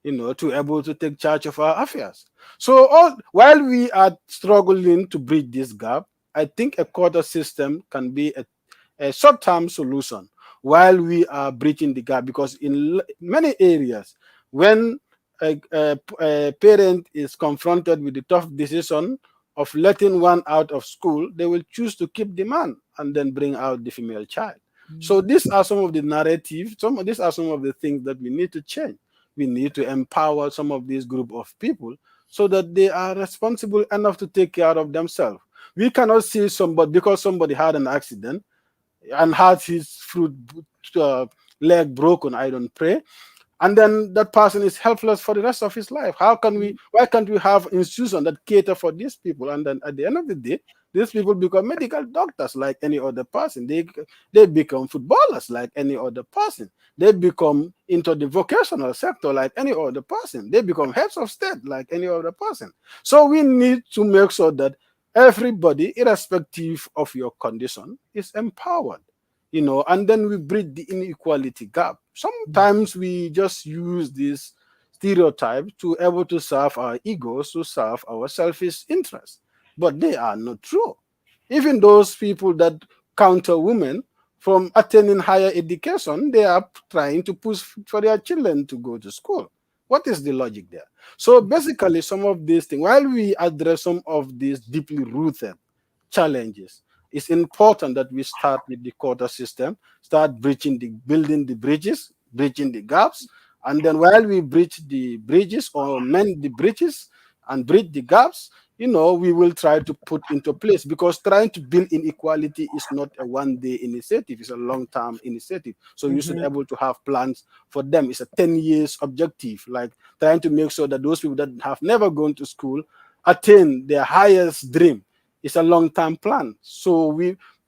to able to take charge of our affairs. So while we are struggling to bridge this gap, I think a quota system can be a short-term solution while we are bridging the gap, because in many areas, when a parent is confronted with the tough decision of letting one out of school, they will choose to keep the man and then bring out the female child. So these are some of the narratives, these are some of the things that we need to change. We need to empower some of these group of people so that they are responsible enough to take care of themselves. We cannot see somebody, because somebody had an accident and had his leg broken, I don't pray, and then that person is helpless for the rest of his life. Why can't we have institutions that cater for these people? And then at the end of the day, these people become medical doctors like any other person. They become footballers like any other person. They become into the vocational sector like any other person. They become heads of state like any other person. So we need to make sure that everybody, irrespective of your condition, is empowered, and then we bridge the inequality gap. Sometimes we just use this stereotype to able to serve our egos, to serve our selfish interests, but they are not true. Even those people that counter women from attaining higher education, they are trying to push for their children to go to school. What is the logic there? So basically, some of these things, while we address some of these deeply rooted challenges, it's important that we start with the quota system, start building the bridges, bridging the gaps, and then while we bridge the bridges or mend the bridges and bridge the gaps, we will try to put into place, because trying to build inequality is not a one-day initiative, it's a long-term initiative. So you should be able to have plans for them. It's a 10 years objective, like trying to make sure that those people that have never gone to school attain their highest dream. It's a long-term plan. So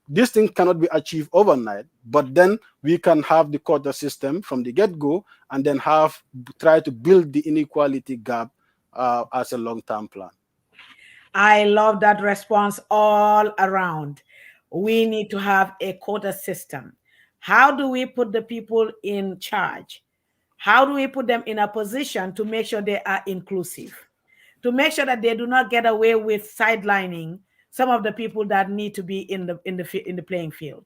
this thing cannot be achieved overnight, but then we can have the quota system from the get-go and then try to build the inequality gap as a long-term plan. I love that response all around. We need to have a quota system. How do we put the people in charge? How do we put them in a position to make sure they are inclusive? To make sure that they do not get away with sidelining some of the people that need to be in the playing field.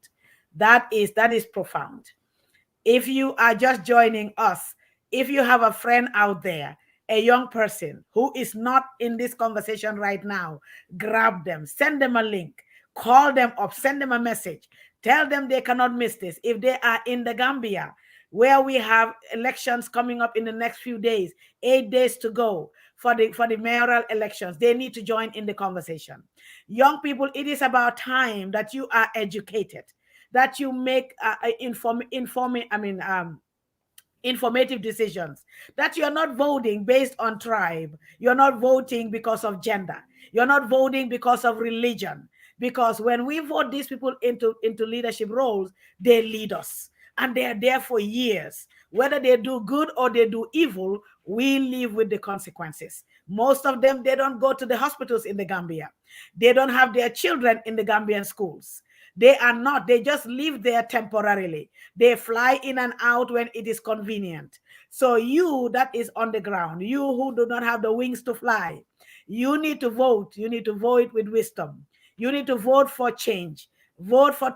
That is profound. If you are just joining us, if you have a friend out there, a young person who is not in this conversation right now, grab them, send them a link, call them up, send them a message, tell them they cannot miss this. If they are in the Gambia, where we have elections coming up in the next few days, 8 days to go for the mayoral elections. They need to join in the conversation. Young people, it is about time that you are educated, that you make informative decisions, that you're not voting based on tribe, you're not voting because of gender, you're not voting because of religion. Because when we vote these people into leadership roles, they lead us, and they are there for years. Whether they do good or they do evil, we live with the consequences. Most of them, they don't go to the hospitals in the Gambia, they don't have their children in the Gambian schools. They are not, they just live there temporarily. They fly in and out when it is convenient. So you that is on the ground, you who do not have the wings to fly, you need to vote. You need to vote with wisdom. You need to vote for change, vote for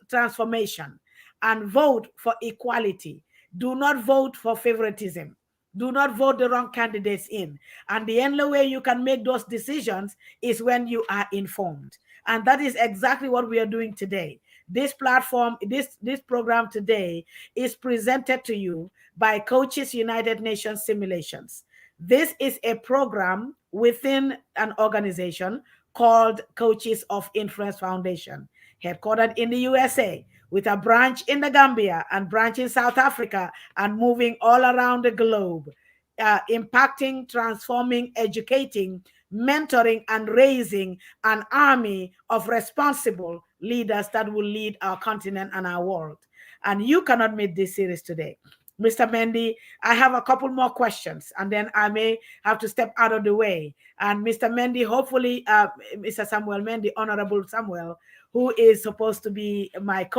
transformation, and vote for equality. Do not vote for favoritism. Do not vote the wrong candidates in. And the only way you can make those decisions is when you are informed. And that is exactly what we are doing today. This platform, this program today is presented to you by Coaches United Nations Simulations. This is a program within an organization called Coaches of Influence Foundation, headquartered in the USA, with a branch in the Gambia and branch in South Africa, and moving all around the globe, impacting, transforming, educating, mentoring, and raising an army of responsible leaders that will lead our continent and our world. And you cannot meet this series today. Mr. Mendy, I have a couple more questions, and then I may have to step out of the way. And Mr. Mendy, hopefully, Mr. Samuel Mendy, Honorable Samuel, who is supposed to be my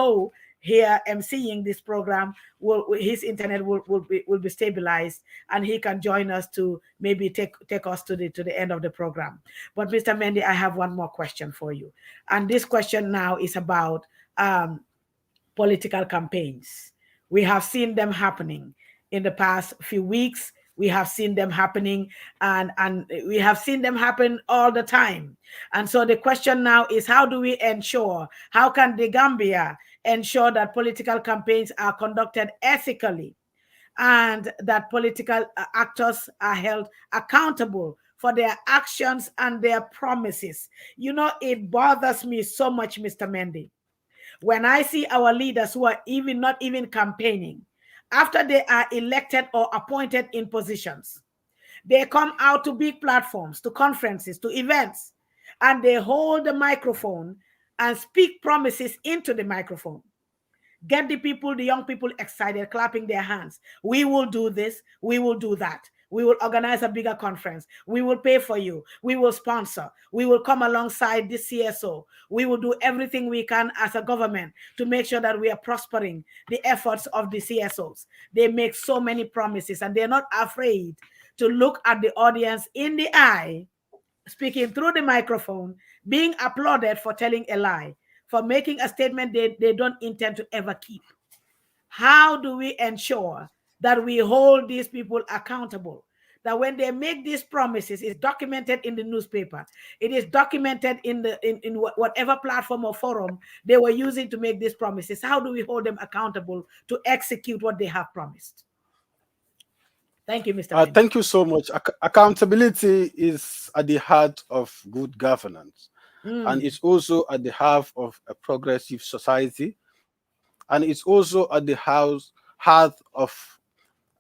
here emceeing this program, his internet will be stabilized, and he can join us to maybe take us to the end of the program. But Mr. Mendy, I have one more question for you, and this question now is about political campaigns. We have seen them happening in the past few weeks. We have seen them happening, and we have seen them happen all the time. And so the question now is, how do we ensure, how can the Gambia ensure that political campaigns are conducted ethically, and that political actors are held accountable for their actions and their promises? You know, it bothers me so much, Mr. Mendy, when I see our leaders who are not even campaigning, after they are elected or appointed in positions, they come out to big platforms, to conferences, to events, and they hold the microphone and speak promises into the microphone. Get the people, the young people excited, clapping their hands. We will do this, we will do that. We will organize a bigger conference. We will pay for you. We will sponsor. We will come alongside the CSO. We will do everything we can as a government to make sure that we are prospering the efforts of the CSOs. They make so many promises, and they're not afraid to look at the audience in the eye, speaking through the microphone, being applauded for telling a lie, for making a statement they don't intend to ever keep. How do we ensure that we hold these people accountable? That when they make these promises, it's documented in the newspaper, it is documented in whatever platform or forum they were using to make these promises. How do we hold them accountable to execute what they have promised? Thank you, Mr. Thank you so much. Accountability is at the heart of good governance, and it's also at the heart of a progressive society, and it's also at the heart of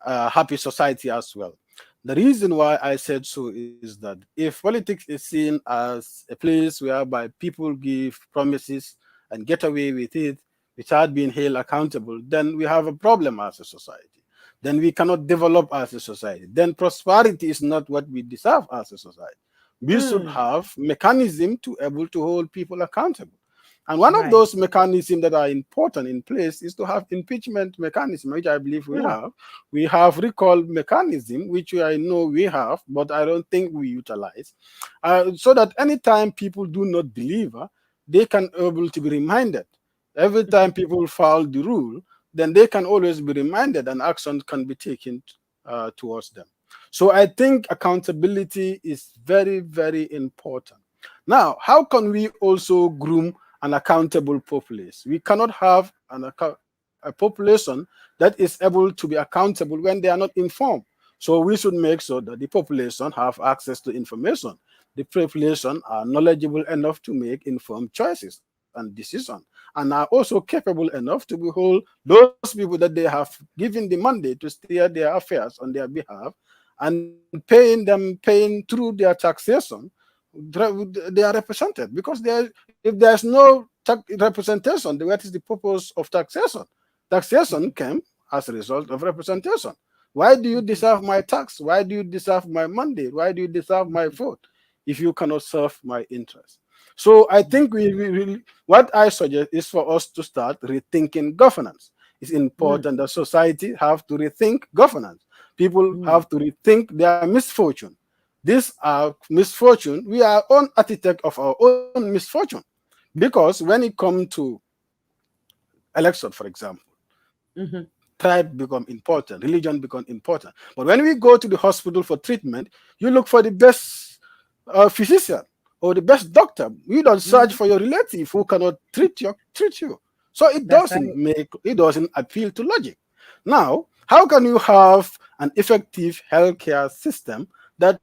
a happy society as well. The reason why I said so is that if politics is seen as a place whereby people give promises and get away with it without being held accountable, then we have a problem as a society. Then we cannot develop as a society. Then prosperity is not what we deserve as a society. We should have mechanism to able to hold people accountable. And one of those mechanisms that are important in place is to have impeachment mechanism, which I believe we have. We have recall mechanism, which I know we have, but I don't think we utilize. So that anytime people do not deliver, they can able to be reminded. Every time people follow the rule, then they can always be reminded, and action can be taken towards them. So I think accountability is very, very important. Now, how can we also groom an accountable populace? We cannot have an a population that is able to be accountable when they are not informed. So we should make sure that the population have access to information. The population are knowledgeable enough to make informed choices and decisions, and are also capable enough to behold those people that they have given the mandate to steer their affairs on their behalf, and paying through their taxation. They are represented, because if there's no representation, what is the purpose of taxation? Taxation came as a result of representation. Why do you deserve my tax? Why do you deserve my mandate? Why do you deserve my vote if you cannot serve my interest? So I think we really, what I suggest is for us to start rethinking governance. It's important that society have to rethink governance. People have to rethink their misfortune. These are misfortune. We are on architect of our own misfortune, because when it comes to election, for example, tribe become important, religion become important. But when we go to the hospital for treatment, you look for the best physician or the best doctor. You don't search for your relative who cannot treat you. So it doesn't appeal to logic. Now, how can you have an effective healthcare system that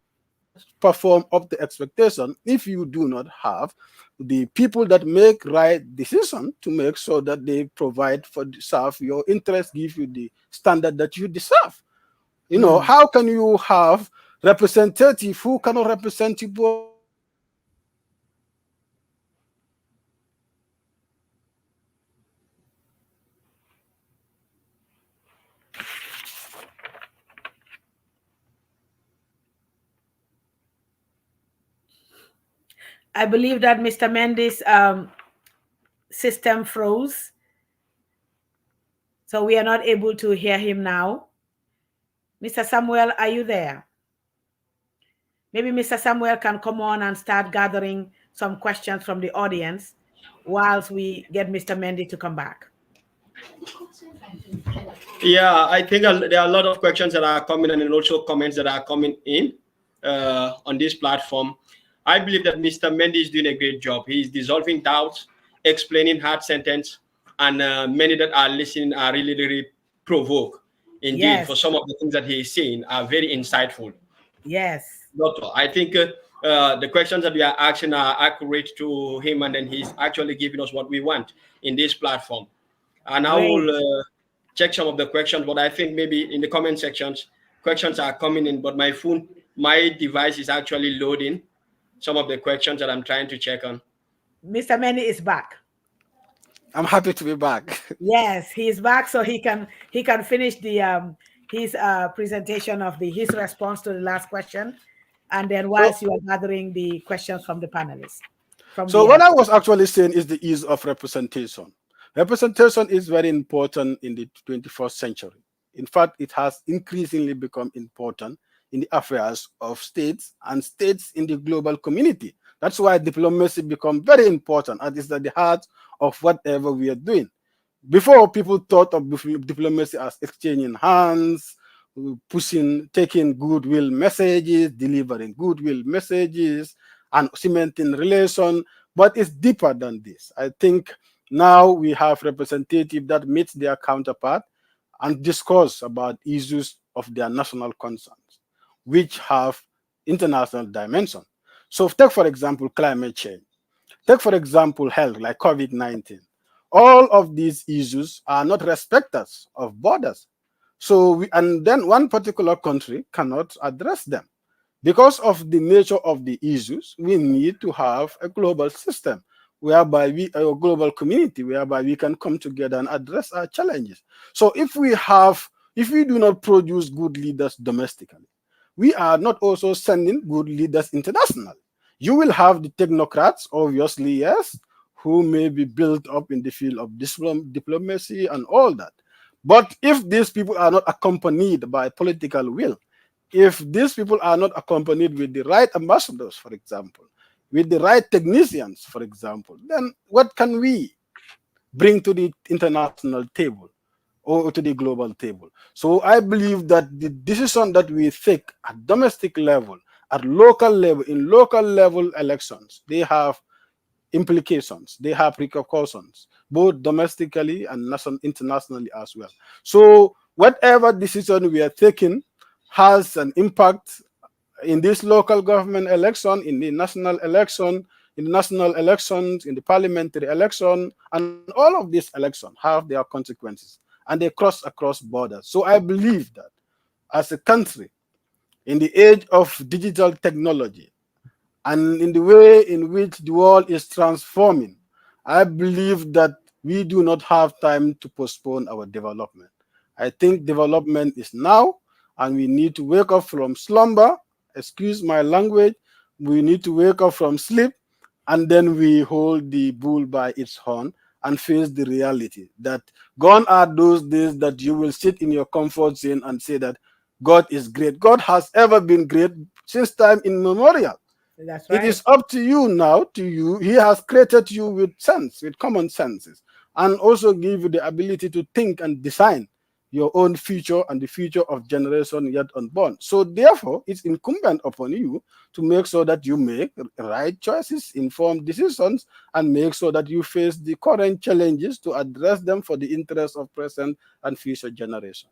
perform up the expectation if you do not have the people that make right decision to make sure that they provide for serve your interest, give you the standard that you deserve? You know, how can you have representative who cannot represent you both? I believe that Mr. Mendes' system froze, so we are not able to hear him now. Mr. Samuel, are you there? Maybe Mr. Samuel can come on and start gathering some questions from the audience whilst we get Mr. Mendes to come back. Yeah, I think there are a lot of questions that are coming and also comments that are coming in on this platform. I believe that Mr. Mendes is doing a great job. He's dissolving doubts, explaining hard sentence, and many that are listening are really, really provoked. Indeed, for some of the things that he is saying are very insightful. Yes. Doctor, I think the questions that we are asking are accurate to him, and then he's actually giving us what we want in this platform. And I will check some of the questions, but I think maybe in the comment sections, questions are coming in, but my device is actually loading some of the questions that I'm trying to check on. Mr. Mendes is back. I'm happy to be back. Yes, he is back, so he can finish the his presentation of his response to the last question, and then whilst you are gathering the questions from the panelists. So what I was actually saying is the ease of representation. Representation is very important in the 21st century. In fact, it has increasingly become important in the affairs of states and states in the global community. That's why diplomacy becomes very important and is at the heart of whatever we are doing. Before, people thought of diplomacy as exchanging hands, taking goodwill messages, delivering goodwill messages, and cementing relation, but it's deeper than this. I think now we have representatives that meet their counterpart and discuss about issues of their national concerns, which have international dimension. So take, for example, climate change. Take, for example, health, like COVID-19. All of these issues are not respecters of borders. So, and then one particular country cannot address them. Because of the nature of the issues, we need to have a global system whereby a global community, whereby we can come together and address our challenges. So if we do not produce good leaders domestically, we are not also sending good leaders internationally. You will have the technocrats, obviously, yes, who may be built up in the field of diplomacy and all that. But if these people are not accompanied by political will, if these people are not accompanied with the right ambassadors, for example, with the right technicians, for example, then what can we bring to the international table or to the global table? So I believe that the decision that we take at domestic level, at local level, in local level elections, they have implications. They have repercussions, both domestically and internationally as well. So whatever decision we are taking has an impact in this local government election, in the national election, in the national elections, in the parliamentary election, and all of these elections have their consequences, and they cross across borders. So I believe that as a country, in the age of digital technology, and in the way in which the world is transforming, I believe that we do not have time to postpone our development. I think development is now, and we need to wake up from slumber. Excuse my language. We need to wake up from sleep, and then we hold the bull by its horn and face the reality that gone are those days that you will sit in your comfort zone and say that God is great. God has ever been great since time immemorial. That's It right. is up to you now, to you. He has created you with sense, with common senses, and also give you the ability to think and design your own future and the future of generation yet unborn. So therefore, it's incumbent upon you to make sure that you make right choices, informed decisions, and make sure that you face the current challenges to address them for the interest of present and future generation.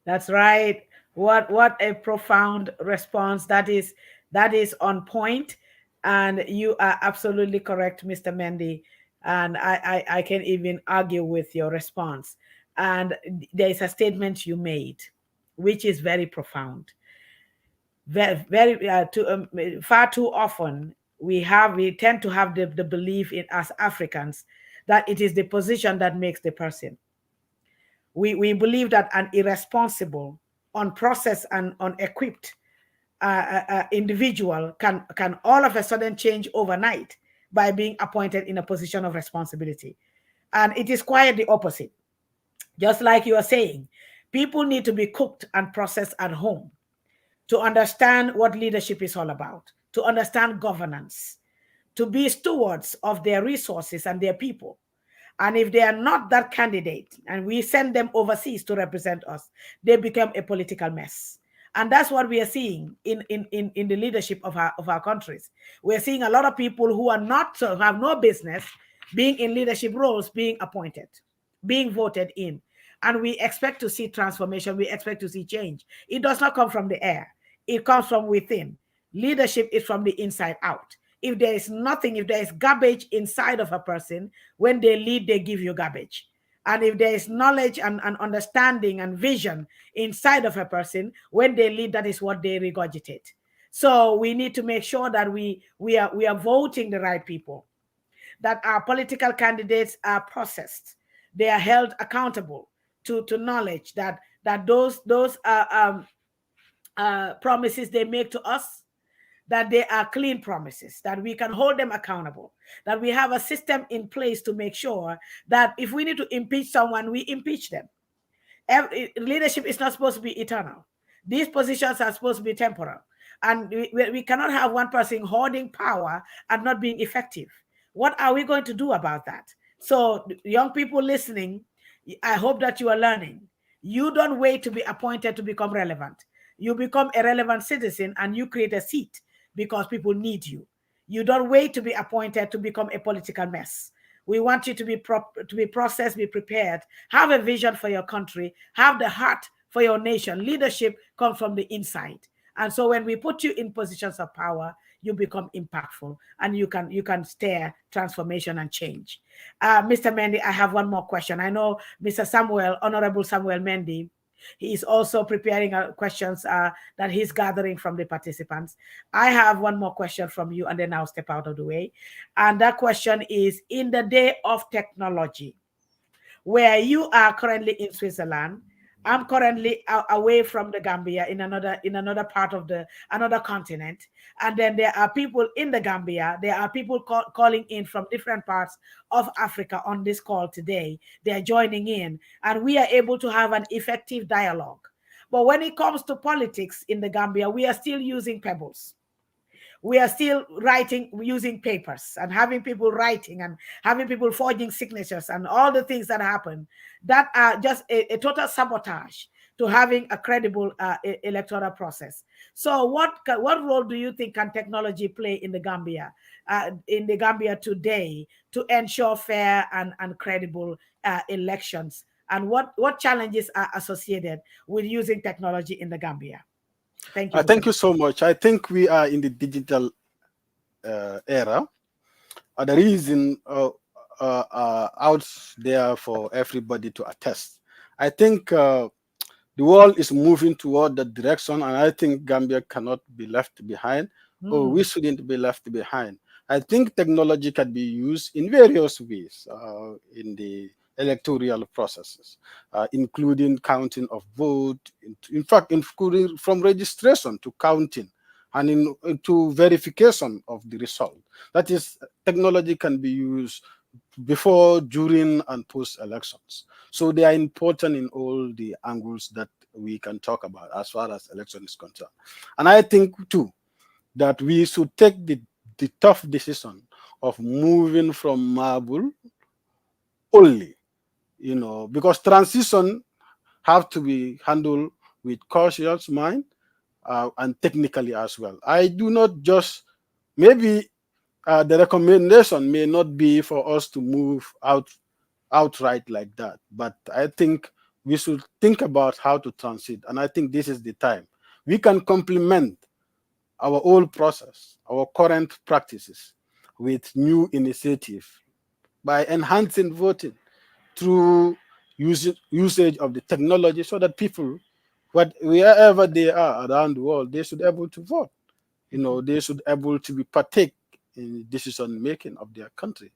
That's right. What a profound response. That is on point, and you are absolutely correct, Mr. Mendy. And I can even argue with your response. And there is a statement you made, which is very profound. Very far too often we tend to have the belief in as Africans that it is the position that makes the person. We believe that an irresponsible, unprocessed, and unequipped individual can all of a sudden change overnight by being appointed in a position of responsibility. And it is quite the opposite. Just like you are saying, people need to be cooked and processed at home to understand what leadership is all about, to understand governance, to be stewards of their resources and their people. And if they are not that candidate and we send them overseas to represent us, they become a political mess. And that's what we are seeing in the leadership of our countries. We're seeing a lot of people who are not, have no business being in leadership roles, being appointed, being voted in. And we expect to see transformation. We expect to see change. It does not come from the air. It comes from within. Leadership is from the inside out. If there is nothing, if there is garbage inside of a person, when they lead, they give you garbage. And if there is knowledge and understanding and vision inside of a person, when they lead, that is what they regurgitate. So we need to make sure that we are voting the right people, that our political candidates are processed, they are held accountable to knowledge that those promises they make to us, that they are clean promises, that we can hold them accountable, that we have a system in place to make sure that if we need to impeach someone, we impeach them. Leadership is not supposed to be eternal. These positions are supposed to be temporal. And we cannot have one person holding power and not being effective. What are we going to do about that? So, young people listening, I hope that you are learning. You don't wait to be appointed to become relevant. You become a relevant citizen and you create a seat because people need you. You don't wait to be appointed to become a political mess. We want you to be processed, be prepared, have a vision for your country, have the heart for your nation. Leadership comes from the inside. And so when we put you in positions of power, you become impactful and you can steer transformation and change. Mr. Mendy, I have one more question. I know Mr. Samuel, Honorable Samuel Mendy, he is also preparing questions that he's gathering from the participants. I have one more question from you, and then I'll step out of the way. And that question is, in the day of technology, where you are currently in Switzerland, I'm currently away from the Gambia in another part of another continent, and then there are people in the Gambia. There are people calling in from different parts of Africa on this call today. They are joining in, and we are able to have an effective dialogue. But when it comes to politics in the Gambia, we are still using pebbles. We are still writing using papers and having people writing and having people forging signatures and all the things that happen that are just a total sabotage to having a credible electoral process. So what role do you think can technology play in the Gambia today to ensure fair and credible elections? And what challenges are associated with using technology in the Gambia? Thank you, Mr. Thank you so much. I think we are in the digital era. The reason out there for everybody to attest. I think the world is moving toward that direction, and I think Gambia cannot be left behind, or we shouldn't be left behind. I think technology can be used in various ways in the electoral processes, including counting of vote, in fact, including from registration to counting and into verification of the result. That is, technology can be used before, during, and post elections. So they are important in all the angles that we can talk about as far as election is concerned. And I think too that we should take the tough decision of moving from marble only, because transition have to be handled with cautious mind and technically as well. I do not just, maybe the recommendation may not be for us to move outright like that, but I think we should think about how to transit, and I think this is the time. We can complement our old process, our current practices, with new initiative by enhancing voting through usage of the technology, so that people, wherever they are around the world, they should be able to vote. They should be able to be partake in decision making of their country.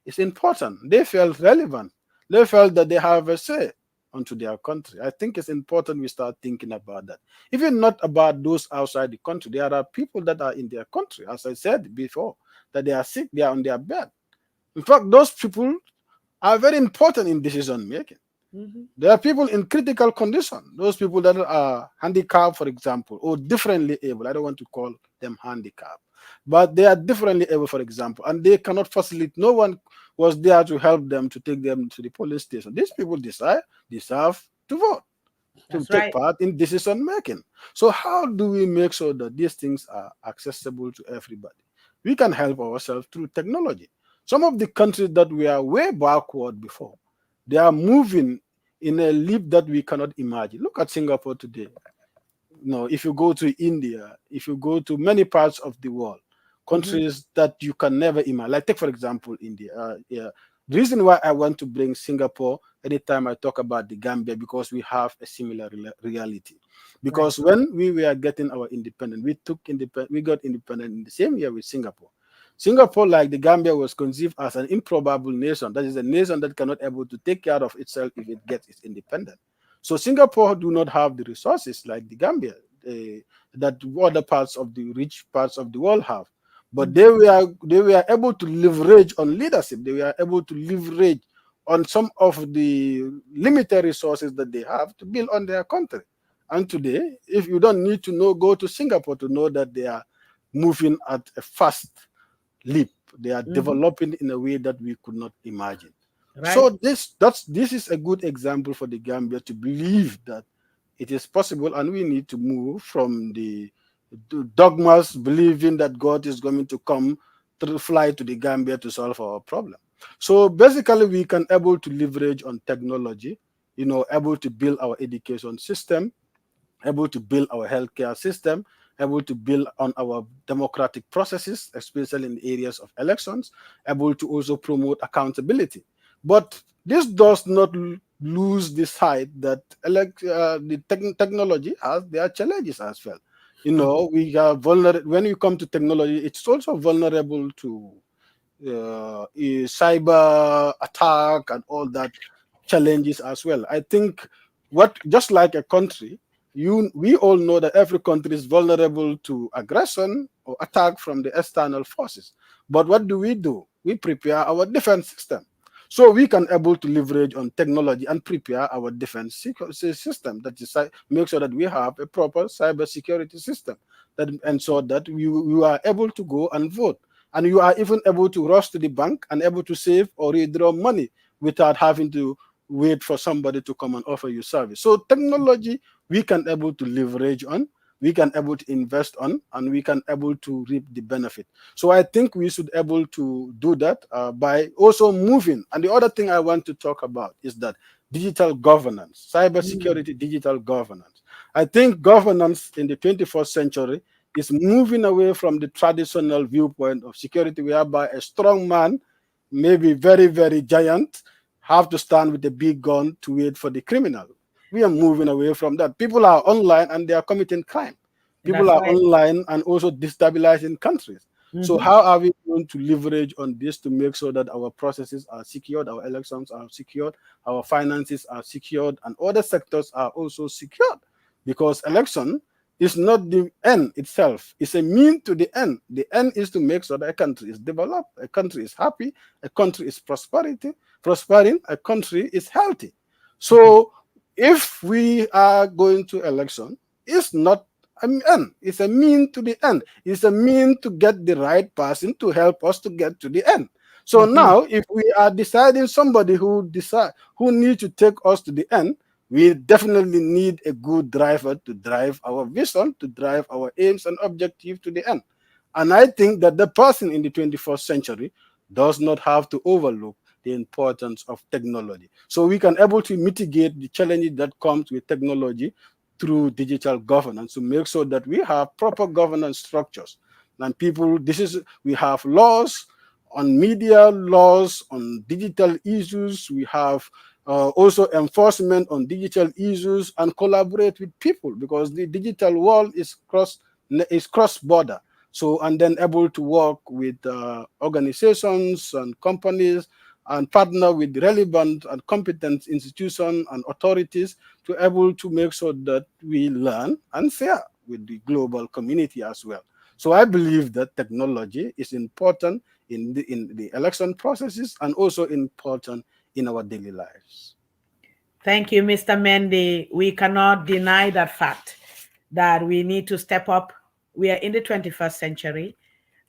It's important. They felt relevant. They felt that they have a say onto their country. I think it's important we start thinking about that. Even not about those outside the country. There are people that are in their country, as I said before, that they are sick, they are on their bed. In fact, those people are very important in decision making. There are people in critical condition. Those people that are handicapped, for example, or differently able. I don't want to call them handicapped, but they are differently able, for example, and they cannot facilitate. No one was there to help them, to take them to the police station. These people deserve to vote, to take part in decision making. So how do we make sure that these things are accessible to everybody? We can help ourselves through technology. Some of the countries that we are way backward before, they are moving in a leap that we cannot imagine. Look at Singapore today. If you go to India, if you go to many parts of the world, countries that you can never imagine. Like take, for example, India. The reason why I want to bring Singapore anytime I talk about the Gambia, because we have a similar reality. Because when we were getting our independence, we got independent in the same year with Singapore. Singapore, like the Gambia, was conceived as an improbable nation. That is a nation that cannot able to take care of itself if it gets its independence. So Singapore do not have the resources like the Gambia that other parts of the rich parts of the world have. But they were able to leverage on leadership. They were able to leverage on some of the limited resources that they have to build on their country. And today, if you don't need to go to Singapore to know that they are moving at a fast leap. They are developing in a way that we could not imagine. So this is a good example for the Gambia to believe that it is possible, and we need to move from the dogmas believing that God is going to come to fly to the Gambia to solve our problem. So basically, we can able to leverage on technology, able to build our education system, able to build our healthcare system, able to build on our democratic processes, especially in the areas of elections, able to also promote accountability. But this does not lose the sight that the technology has their challenges as well. We are vulnerable when you come to technology. It's also vulnerable to cyber attack and all that challenges as well. I think just like a country, we all know that every country is vulnerable to aggression or attack from the external forces. But what do? We prepare our defense system. So we can able to leverage on technology and prepare our defense system. That is, make sure that we have a proper cyber security system that ensure that you are able to go and vote. And you are even able to rush to the bank and able to save or withdraw money without having to wait for somebody to come and offer you service. So technology we can able to leverage on, we can able to invest on, and we can able to reap the benefit. So I think we should able to do that by also moving. And the other thing I want to talk about is that digital governance, cybersecurity, digital governance. I think governance in the 21st century is moving away from the traditional viewpoint of security, whereby a strong man, maybe very, very giant, have to stand with a big gun to wait for the criminal. We are moving away from that. People are online and they are committing crime. People That's are right. online and also destabilizing countries. So how are we going to leverage on this to make sure that our processes are secured, our elections are secured, our finances are secured, and other sectors are also secured? Because election is not the end itself. It's a mean to the end. The end is to make sure that a country is developed, a country is happy, a country is prospering, a country is healthy. So if we are going to election, it's not an end. It's a mean to the end. It's a mean to get the right person to help us to get to the end. So now, if we are deciding somebody who needs to take us to the end, we definitely need a good driver to drive our vision, to drive our aims and objectives to the end. And I think that the person in the 21st century does not have to overlook the importance of technology. So we can able to mitigate the challenges that comes with technology through digital governance to make sure that we have proper governance structures. And we have laws on media, laws on digital issues. We have also enforcement on digital issues and collaborate with people, because the digital world is cross-border. So, and then able to work with organizations and companies and partner with relevant and competent institutions and authorities to able to make sure that we learn and share with the global community as well. So I believe that technology is important in the election processes and also important in our daily lives. Thank you, Mr. Mendy. We cannot deny that fact that we need to step up. We are in the 21st century,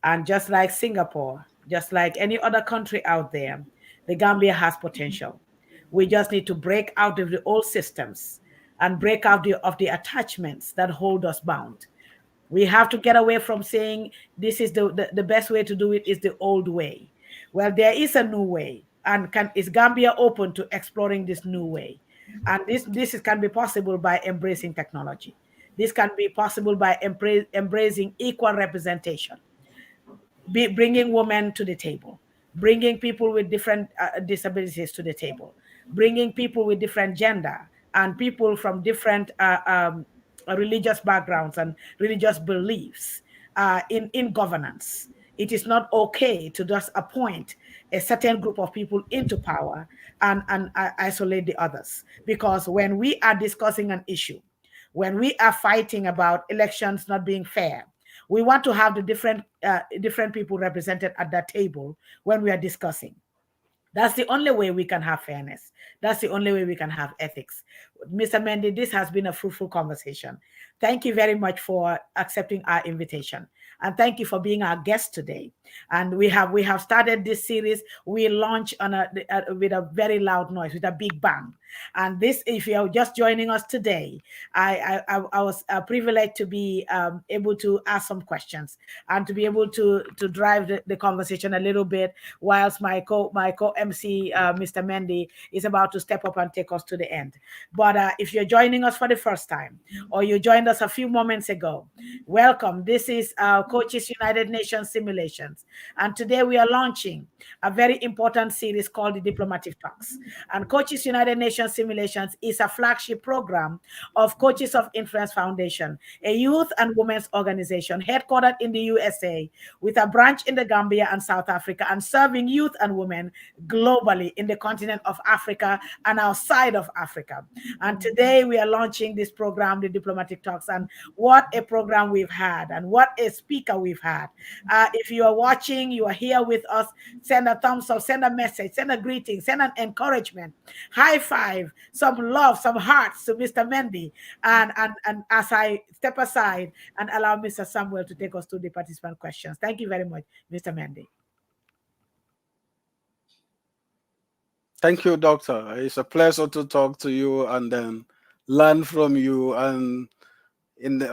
and just like Singapore, just like any other country out there, the Gambia has potential. We just need to break out of the old systems and break out of the attachments that hold us bound. We have to get away from saying this is the best way to do it is the old way. Well, there is a new way, and is Gambia open to exploring this new way? And can be possible by embracing technology. This can be possible by embracing equal representation, bringing women to the table, bringing people with different disabilities to the table, bringing people with different gender and people from different religious backgrounds and religious beliefs in governance. It is not okay to just appoint a certain group of people into power and isolate the others. Because when we are discussing an issue, when we are fighting about elections not being fair, we want to have the different people represented at that table when we are discussing. That's the only way we can have fairness. That's the only way we can have ethics. Mr. Mendy, this has been a fruitful conversation. Thank you very much for accepting our invitation. And thank you for being our guest today. And we have started this series. We launched with a very loud noise, with a big bang. And this, if you are just joining us today, I was privileged to be able to ask some questions and to be able to drive the conversation a little bit, whilst my co-MC, Mr. Mendy, is about to step up and take us to the end. But if you're joining us for the first time, or you joined us a few moments ago, welcome. This is Coaches United Nations Simulations. And today we are launching a very important series called the Diplomatic Talks. And Coaches United Nations Simulations is a flagship program of Coaches of Influence Foundation, a youth and women's organization headquartered in the USA with a branch in the Gambia and South Africa, and serving youth and women globally in the continent of Africa and outside of Africa. And today we are launching this program, the Diplomatic Talks, and what a program we've had and what a speaker we've had. If you are watching, you are here with us, send a thumbs up, send a message, send a greeting, send an encouragement, high five, some love, some hearts to Mr. Mendy. And as I step aside and allow Mr. Samuel to take us to the participant questions. Thank you very much, Mr. Mendy. Thank you, Doctor. It's a pleasure to talk to you and then learn from you, and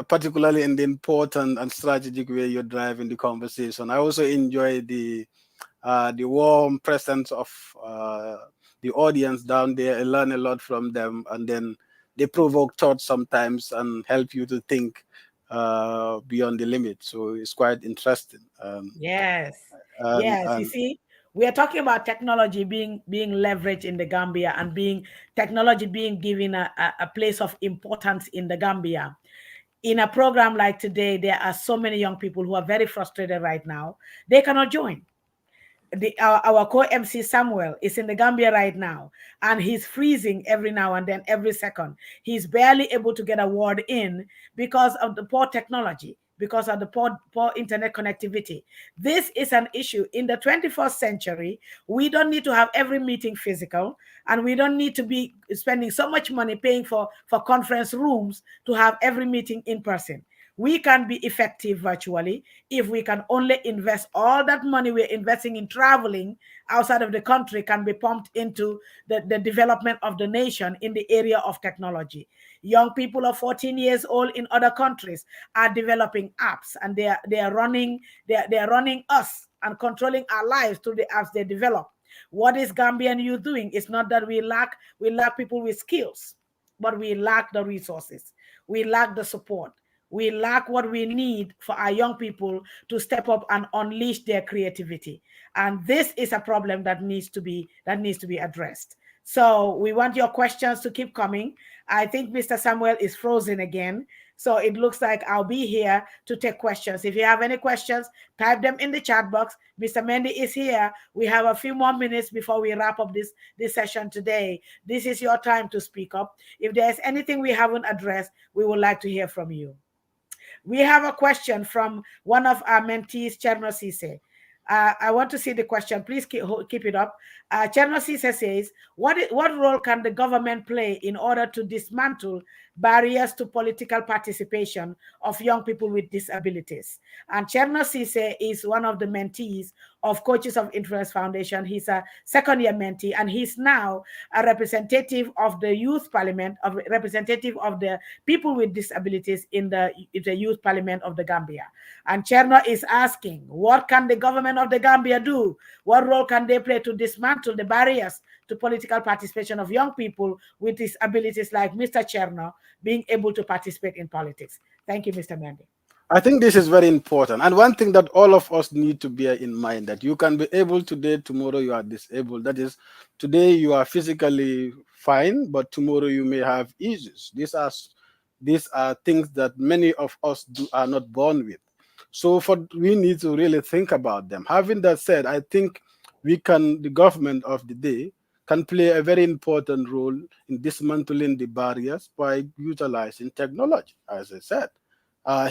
particularly in the important and strategic way you're driving the conversation. I also enjoy the warm presence of the audience down there. I learn a lot from them, and then they provoke thought sometimes and help you to think beyond the limit. So it's quite interesting. Yes. Yes. You And see, we are talking about technology being leveraged in the Gambia and being technology being given a place of importance in the Gambia. In a program like today, there are so many young people who are very frustrated right now. They cannot join. Our co-MC Samuel is in the Gambia right now, and he's freezing every now and then, every second. He's barely able to get a word in because of the poor technology, because of the poor internet connectivity. This is an issue in the 21st century. We don't need to have every meeting physical, and we don't need to be spending so much money paying for conference rooms to have every meeting in person. We can be effective virtually if we can only invest all that money we're investing in traveling outside of the country can be pumped into the development of the nation in the area of technology. Young people of 14 years old in other countries are developing apps, and they are running us and controlling our lives through the apps they develop. What is Gambian youth doing? It's not that we lack people with skills, but we lack the resources. We lack the support. We lack what we need for our young people to step up and unleash their creativity. And this is a problem that needs to be addressed. So we want your questions to keep coming. I think Mr. Samuel is frozen again. So it looks like I'll be here to take questions. If you have any questions, type them in the chat box. Mr. Mendy is here. We have a few more minutes before we wrap up this session today. This is your time to speak up. If there's anything we haven't addressed, we would like to hear from you. We have a question from one of our mentees, Cherno Sise. I want to see the question. Please keep it up. Cherno Sise says, what role can the government play in order to dismantle barriers to political participation of young people with disabilities? And Cherno Sise is one of the mentees of Coaches of Influence Foundation. He's a second-year mentee, and he's now a representative of the Youth Parliament, a representative of the people with disabilities in the Youth Parliament of the Gambia. And Cherno is asking, what can the government of the Gambia do? What role can they play to dismantle the barriers to political participation of young people with disabilities like Mr. Cherno being able to participate in politics? Thank you, Mr. Mendy. I think this is very important. And one thing that all of us need to bear in mind, that you can be able today, tomorrow you are disabled. That is, today you are physically fine, but tomorrow you may have issues. These are things that many of us are not born with. So we need to really think about them. Having that said, I think the government of the day can play a very important role in dismantling the barriers by utilizing technology, as I said.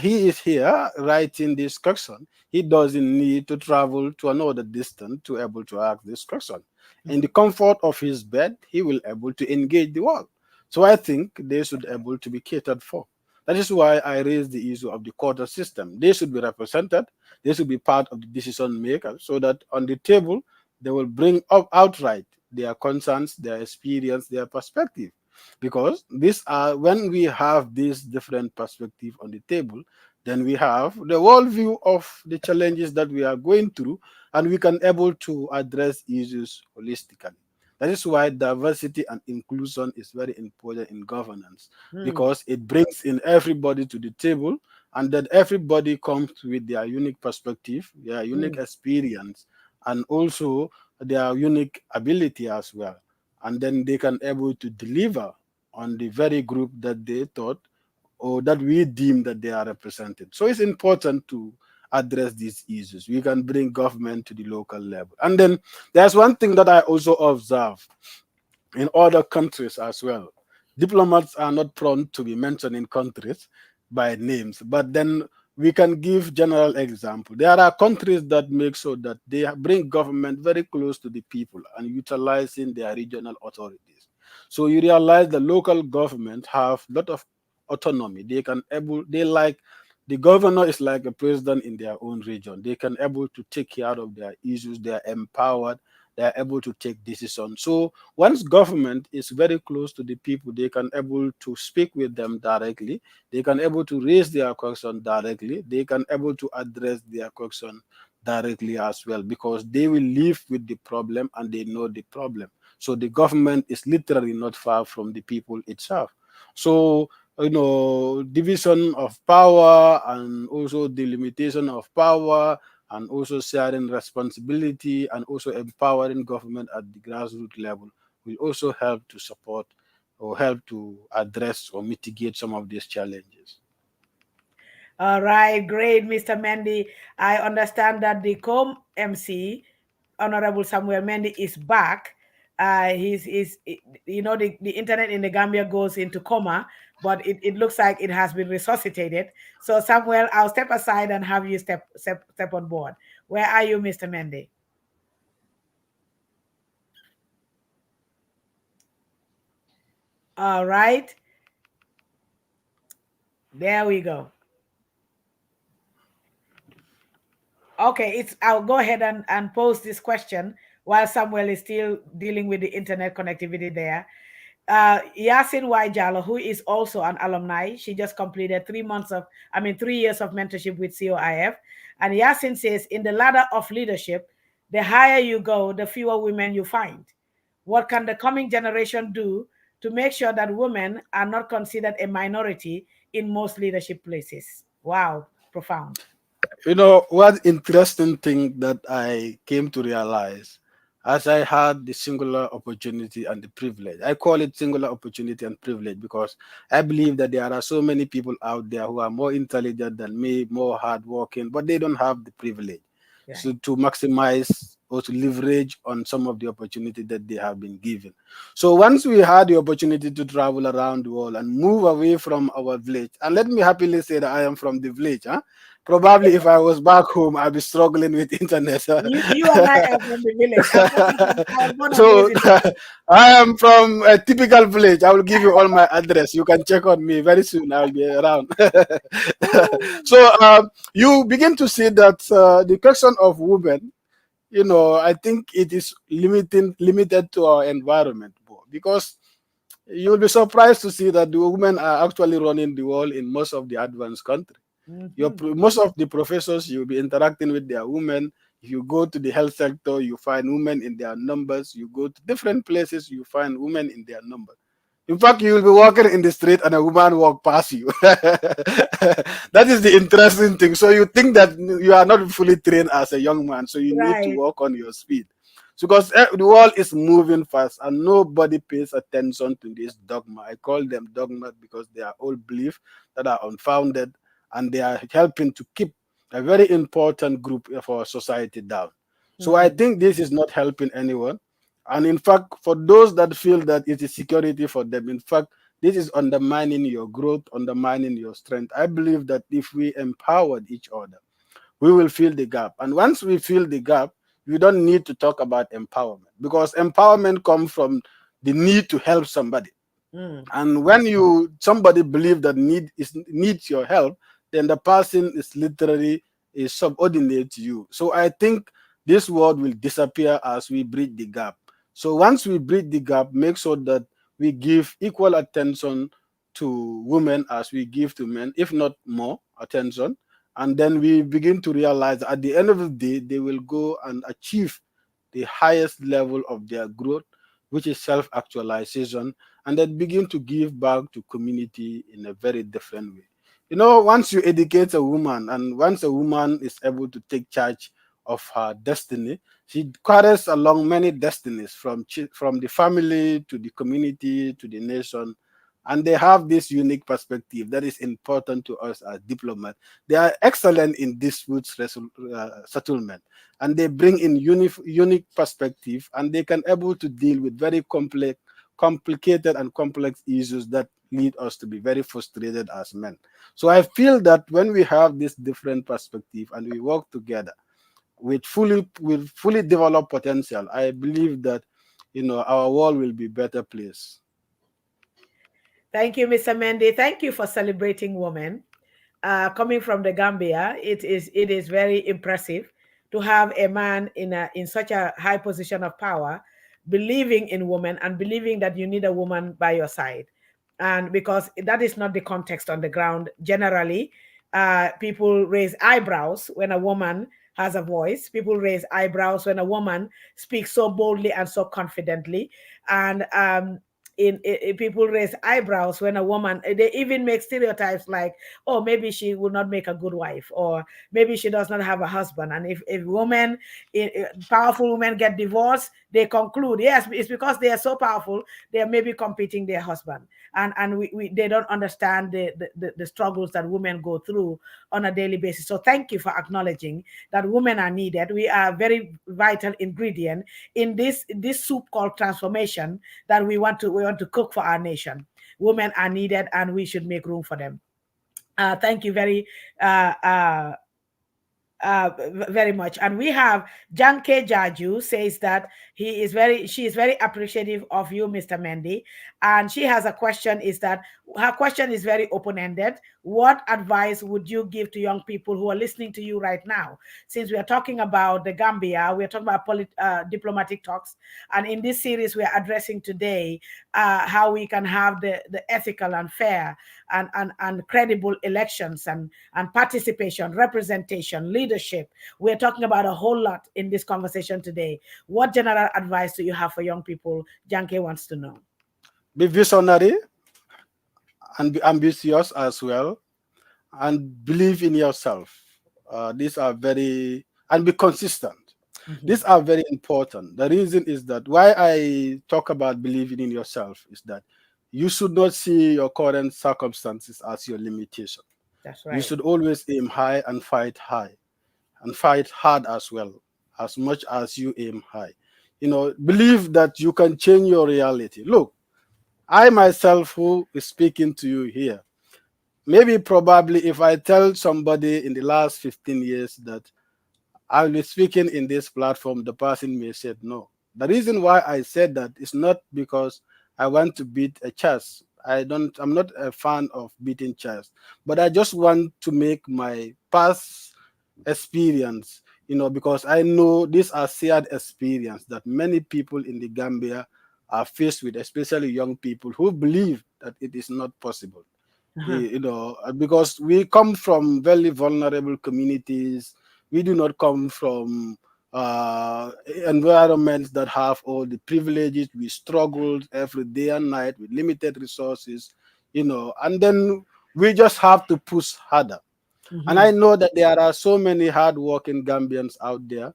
He is here writing this question. He doesn't need to travel to another distance to able to ask this question. In the comfort of his bed, he will able to engage the world. So I think they should able to be catered for. That is why I raised the issue of the quota system. They should be represented. They should be part of the decision maker, so that on the table they will bring up outright their concerns, their experience, their perspective. Because when we have this different perspective on the table, then we have the worldview of the challenges that we are going through, and we can able to address issues holistically. That is why diversity and inclusion is very important in governance, because it brings in everybody to the table, and that everybody comes with their unique perspective, their unique experience, and also their unique ability as well. And then they can able to deliver on the very group that they thought or that we deem that they are represented. So it's important to address these issues. We can bring government to the local level. And then there's one thing that I also observe in other countries as well. Diplomats are not prone to be mentioned in countries by names, but then we can give general example. There are countries that make sure that they bring government very close to the people and utilizing their regional authorities. So you realize the local government have a lot of autonomy. The governor is like a president in their own region. They can able to take care of their issues. They are empowered. they are able to take decisions. So once government is very close to the people, they can able to speak with them directly. They can able to raise their question directly. They can able to address their question directly as well, because they will live with the problem and they know the problem. So the government is literally not far from the people itself. So division of power and also delimitation of power and also sharing responsibility and also empowering government at the grassroots level will also help to support or help to address or mitigate some of these challenges. All right, great, Mr. Mendy. I understand that the co-MC, Honorable Samuel Mendy, is back. He's the internet in the Gambia goes into coma, but it looks like it has been resuscitated. So Samuel, I'll step aside and have you step on board. Where are you, Mr. Mendy? All right. There we go. Okay, I'll go ahead and pose this question while Samuel is still dealing with the internet connectivity there. Yasin Waijalo, who is also an alumni, she just completed 3 years of mentorship with COIF. And Yasin says, in the ladder of leadership, the higher you go, the fewer women you find. What can the coming generation do to make sure that women are not considered a minority in most leadership places? Wow, profound. What interesting thing that I came to realize as I had the singular opportunity and the privilege. I call it singular opportunity and privilege because I believe that there are so many people out there who are more intelligent than me, more hardworking, but they don't have the privilege. So Right. to maximize or to leverage on some of the opportunity that they have been given. So once we had the opportunity to travel around the world and move away from our village, and let me happily say that I am from the village, huh? Probably if I was back home, I'd be struggling with internet. You and I are from the village. I was born and So raised in the village. I am from a typical village. I will give you all my address. You can check on me very soon. I'll be around. So you begin to see that the question of women, I think it is limited to our environment, because you'll be surprised to see that the women are actually running the world in most of the advanced countries. Mhm. Most of the professors you'll be interacting with, their women. If you go to the health sector, you find women in their numbers. You go to different places, you find women in their numbers. In fact, you will be walking in the street and a woman walk past you. That is the interesting thing. So you think that you are not fully trained as a young man, so you need to Right. work on your speed. So because the world is moving fast and nobody pays attention to this dogma. I call them dogma because they are all beliefs that are unfounded, and they are helping to keep a very important group of our society down. So I Mm. think this is not helping anyone. And in fact, for those that feel that it is security for them, in fact, this is undermining your growth, undermining your strength. I believe that if we empowered each other, we will fill the gap. And once we fill the gap, we don't need to talk about empowerment, because empowerment comes from the need to help somebody. Mm. And when somebody believe that needs your help, then the person is literally is subordinate to you. So I think this word will disappear as we bridge the gap. So once we bridge the gap, make sure that we give equal attention to women as we give to men, if not more attention. And then we begin to realize at the end of the day, they will go and achieve the highest level of their growth, which is self-actualization, and then begin to give back to community in a very different way. Once you educate a woman, and once a woman is able to take charge of her destiny, she carries along many destinies from the family to the community to the nation. And they have this unique perspective that is important to us as diplomats. They are excellent in disputes settlement, and they bring in unique perspective, and they can able to deal with very complicated and complex issues that lead us to be very frustrated as men. So I feel that when we have this different perspective and we work together with fully developed potential, I believe that our world will be better place. Thank you, Mr. Mendy. Thank you for celebrating women. Coming from the Gambia, it is very impressive to have a man in such a high position of power believing in women and believing that you need a woman by your side. And because that is not the context on the ground generally, people raise eyebrows when a woman has a voice. People raise eyebrows when a woman speaks so boldly and so confidently. And people raise eyebrows when a woman, they even make stereotypes like, oh, maybe she will not make a good wife, or maybe she does not have a husband. And if women, powerful women get divorced, they conclude, yes, it's because they are so powerful, they are maybe competing their husband. And they don't understand the struggles that women go through on a daily basis. So thank you for acknowledging that women are needed. We are a very vital ingredient in this soup called transformation that we want to cook for our nation. Women are needed, and we should make room for them. Thank you very very much. And we have Janke Jaju says that she is very appreciative of you, Mr. Mendy. And she has a question, is that her question is very open-ended. What advice would you give to young people who are listening to you right now? Since we are talking about the Gambia, we are talking about diplomatic talks. And in this series, we are addressing today how we can have the ethical and fair and credible elections and participation, representation, leadership. We're talking about a whole lot in this conversation today. What general advice do you have for young people? Janke wants to know. Be visionary and be ambitious as well, and believe in yourself. These are and be consistent. These are very important. The reason is that why I talk about believing in yourself is that you should not see your current circumstances as your limitation. That's right. You should always aim high and fight high, and fight hard as well, as much as you aim high. Believe that you can change your reality. Look, I myself who is speaking to you here, maybe probably if I tell somebody in the last 15 years that I'll be speaking in this platform, the person may say no. The reason why I said that is not because I want to beat a chest. I'm not a fan of beating chest, but I just want to make my past experience, because I know these are shared experience that many people in the Gambia are faced with, especially young people who believe that it is not possible. Because we come from very vulnerable communities. We do not come from environments that have all the privileges. We struggled every day and night with limited resources, and then we just have to push harder. And I know that there are so many hardworking Gambians out there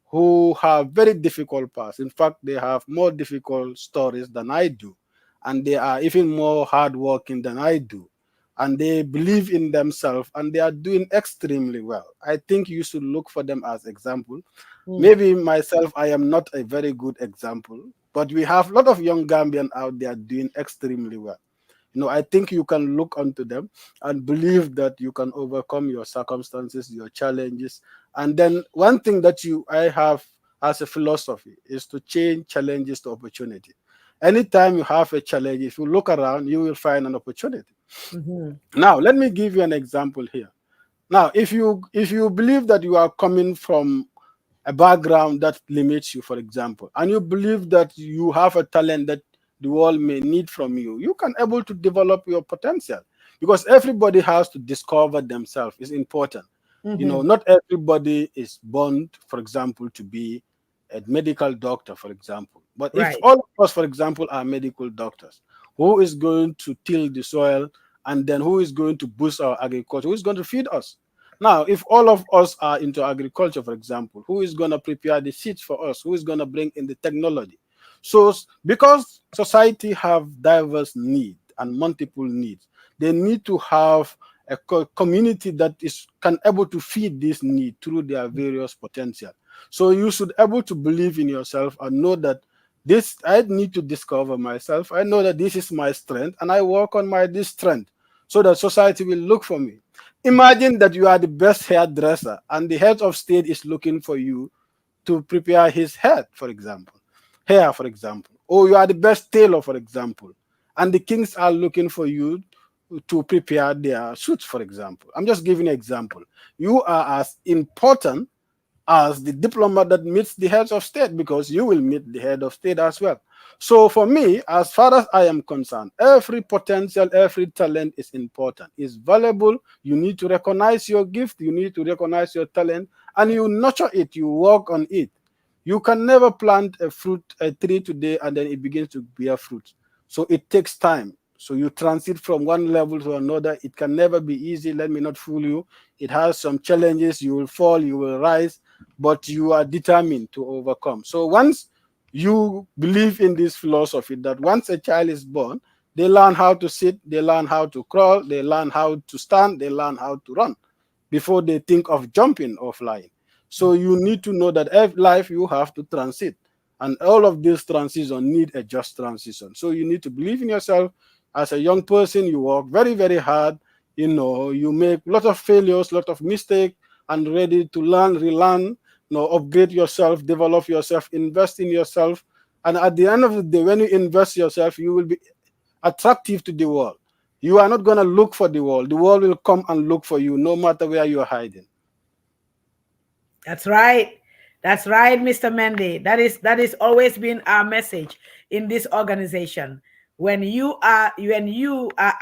who have very difficult paths. In fact, they have more difficult stories than I do, and they are even more hardworking than I do. And they believe in themselves, and they are doing extremely well. I think you should look for them as example. Maybe myself, I am not a very good example, but we have a lot of young Gambians out there doing extremely well. I think you can look onto them and believe that you can overcome your circumstances, your challenges. And then one thing that I have as a philosophy is to change challenges to opportunity. Anytime you have a challenge, if you look around, you will find an opportunity. Now, let me give you an example here. Now, if you believe that you are coming from a background that limits you, for example, and you believe that you have a talent that the world may need from you, you can able to develop your potential, because everybody has to discover themselves. It's important. Not everybody is born, for example, to be a medical doctor, for example. But if all of us, for example, are medical doctors, who is going to till the soil, and then who is going to boost our agriculture? Who is going to feed us? Now, if all of us are into agriculture, for example, who is going to prepare the seeds for us? Who is going to bring in the technology? So, because society have diverse needs and multiple needs, they need to have a community that can able to feed this need through their various potential. So you should able to believe in yourself and know that I need to discover myself. I know that this is my strength, and I work on this strength so that society will look for me. Imagine that you are the best hairdresser, and the head of state is looking for you to prepare his hair, for example. Or you are the best tailor, for example, and the kings are looking for you to prepare their suits, for example. I'm just giving an example. You are as important as the diplomat that meets the heads of state, because you will meet the head of state as well. So for me, as far as I am concerned, every potential, every talent is important, is valuable. You need to recognize your gift, you need to recognize your talent, and you nurture it, you work on it. You can never plant a tree today and then it begins to bear fruit. So it takes time. So you transit from one level to another. It can never be easy. Let me not fool you. It has some challenges. You will fall, you will rise, but you are determined to overcome. So once you believe in this philosophy that once a child is born, they learn how to sit, they learn how to crawl, they learn how to stand, they learn how to run before they think of jumping or flying. So you need to know that every life you have to transit. And all of these transitions need a just transition. So you need to believe in yourself. As a young person, you work very, very hard. You know, you make a lot of failures, a lot of mistakes, and ready to learn, relearn, upgrade yourself, develop yourself, invest in yourself. And at the end of the day, when you invest yourself, you will be attractive to the world. You are not going to look for the world. The world will come and look for you, no matter where you are hiding. That's right. That's right, Mr. Mendy. That is always been our message in this organization. When you are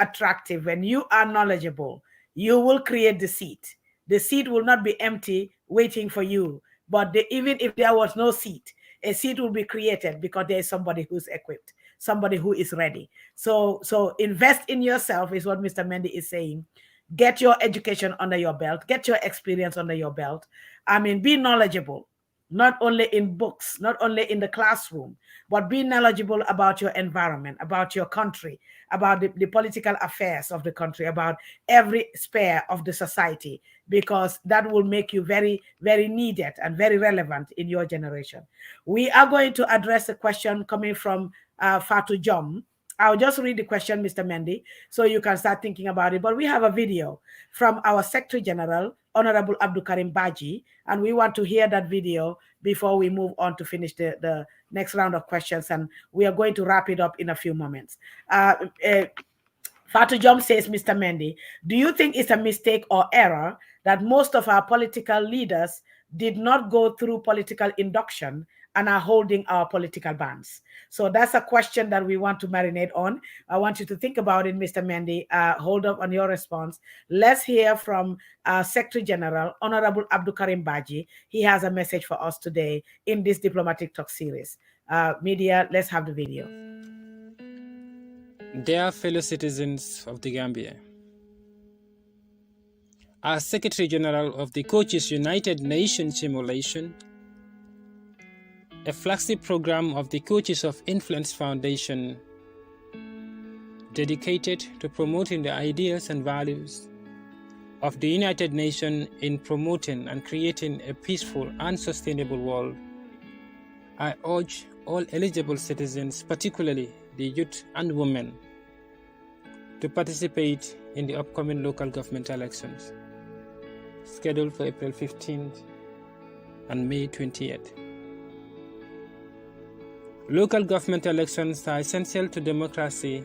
attractive, when you are knowledgeable, you will create the seat. The seat will not be empty waiting for you. But even if there was no seat, a seat will be created because there is somebody who's equipped, somebody who is ready. So invest in yourself is what Mr. Mendy is saying. Get your education under your belt, get your experience under your belt. I mean, be knowledgeable, not only in books, not only in the classroom, but be knowledgeable about your environment, about your country, about the political affairs of the country, about every sphere of the society, because that will make you very, very needed and very relevant in your generation. We are going to address a question coming from Fatu Jom. I'll just read the question, Mr. Mendy, so you can start thinking about it. But we have a video from our Secretary General, Honorable Abdul Karim Baji, and we want to hear that video before we move on to finish the next round of questions. And we are going to wrap it up in a few moments. Fatu Jom says, Mr. Mendy, do you think it's a mistake or error that most of our political leaders did not go through political induction and are holding our political bans? So that's a question that we want to marinate on. I want you to think about it, Mr. Mendy. Hold up on your response. Let's hear from Secretary General, Honorable Abdul Karim Baji. He has a message for us today in this Diplomatic Talk series. Media, let's have the video. Dear fellow citizens of the Gambia, as Secretary General of the Coaches United Nations Simulation, a flagship program of the Coaches of Influence Foundation dedicated to promoting the ideals and values of the United Nations in promoting and creating a peaceful and sustainable world, I urge all eligible citizens, particularly the youth and women, to participate in the upcoming local government elections, scheduled for April 15th and May 20th. Local government elections are essential to democracy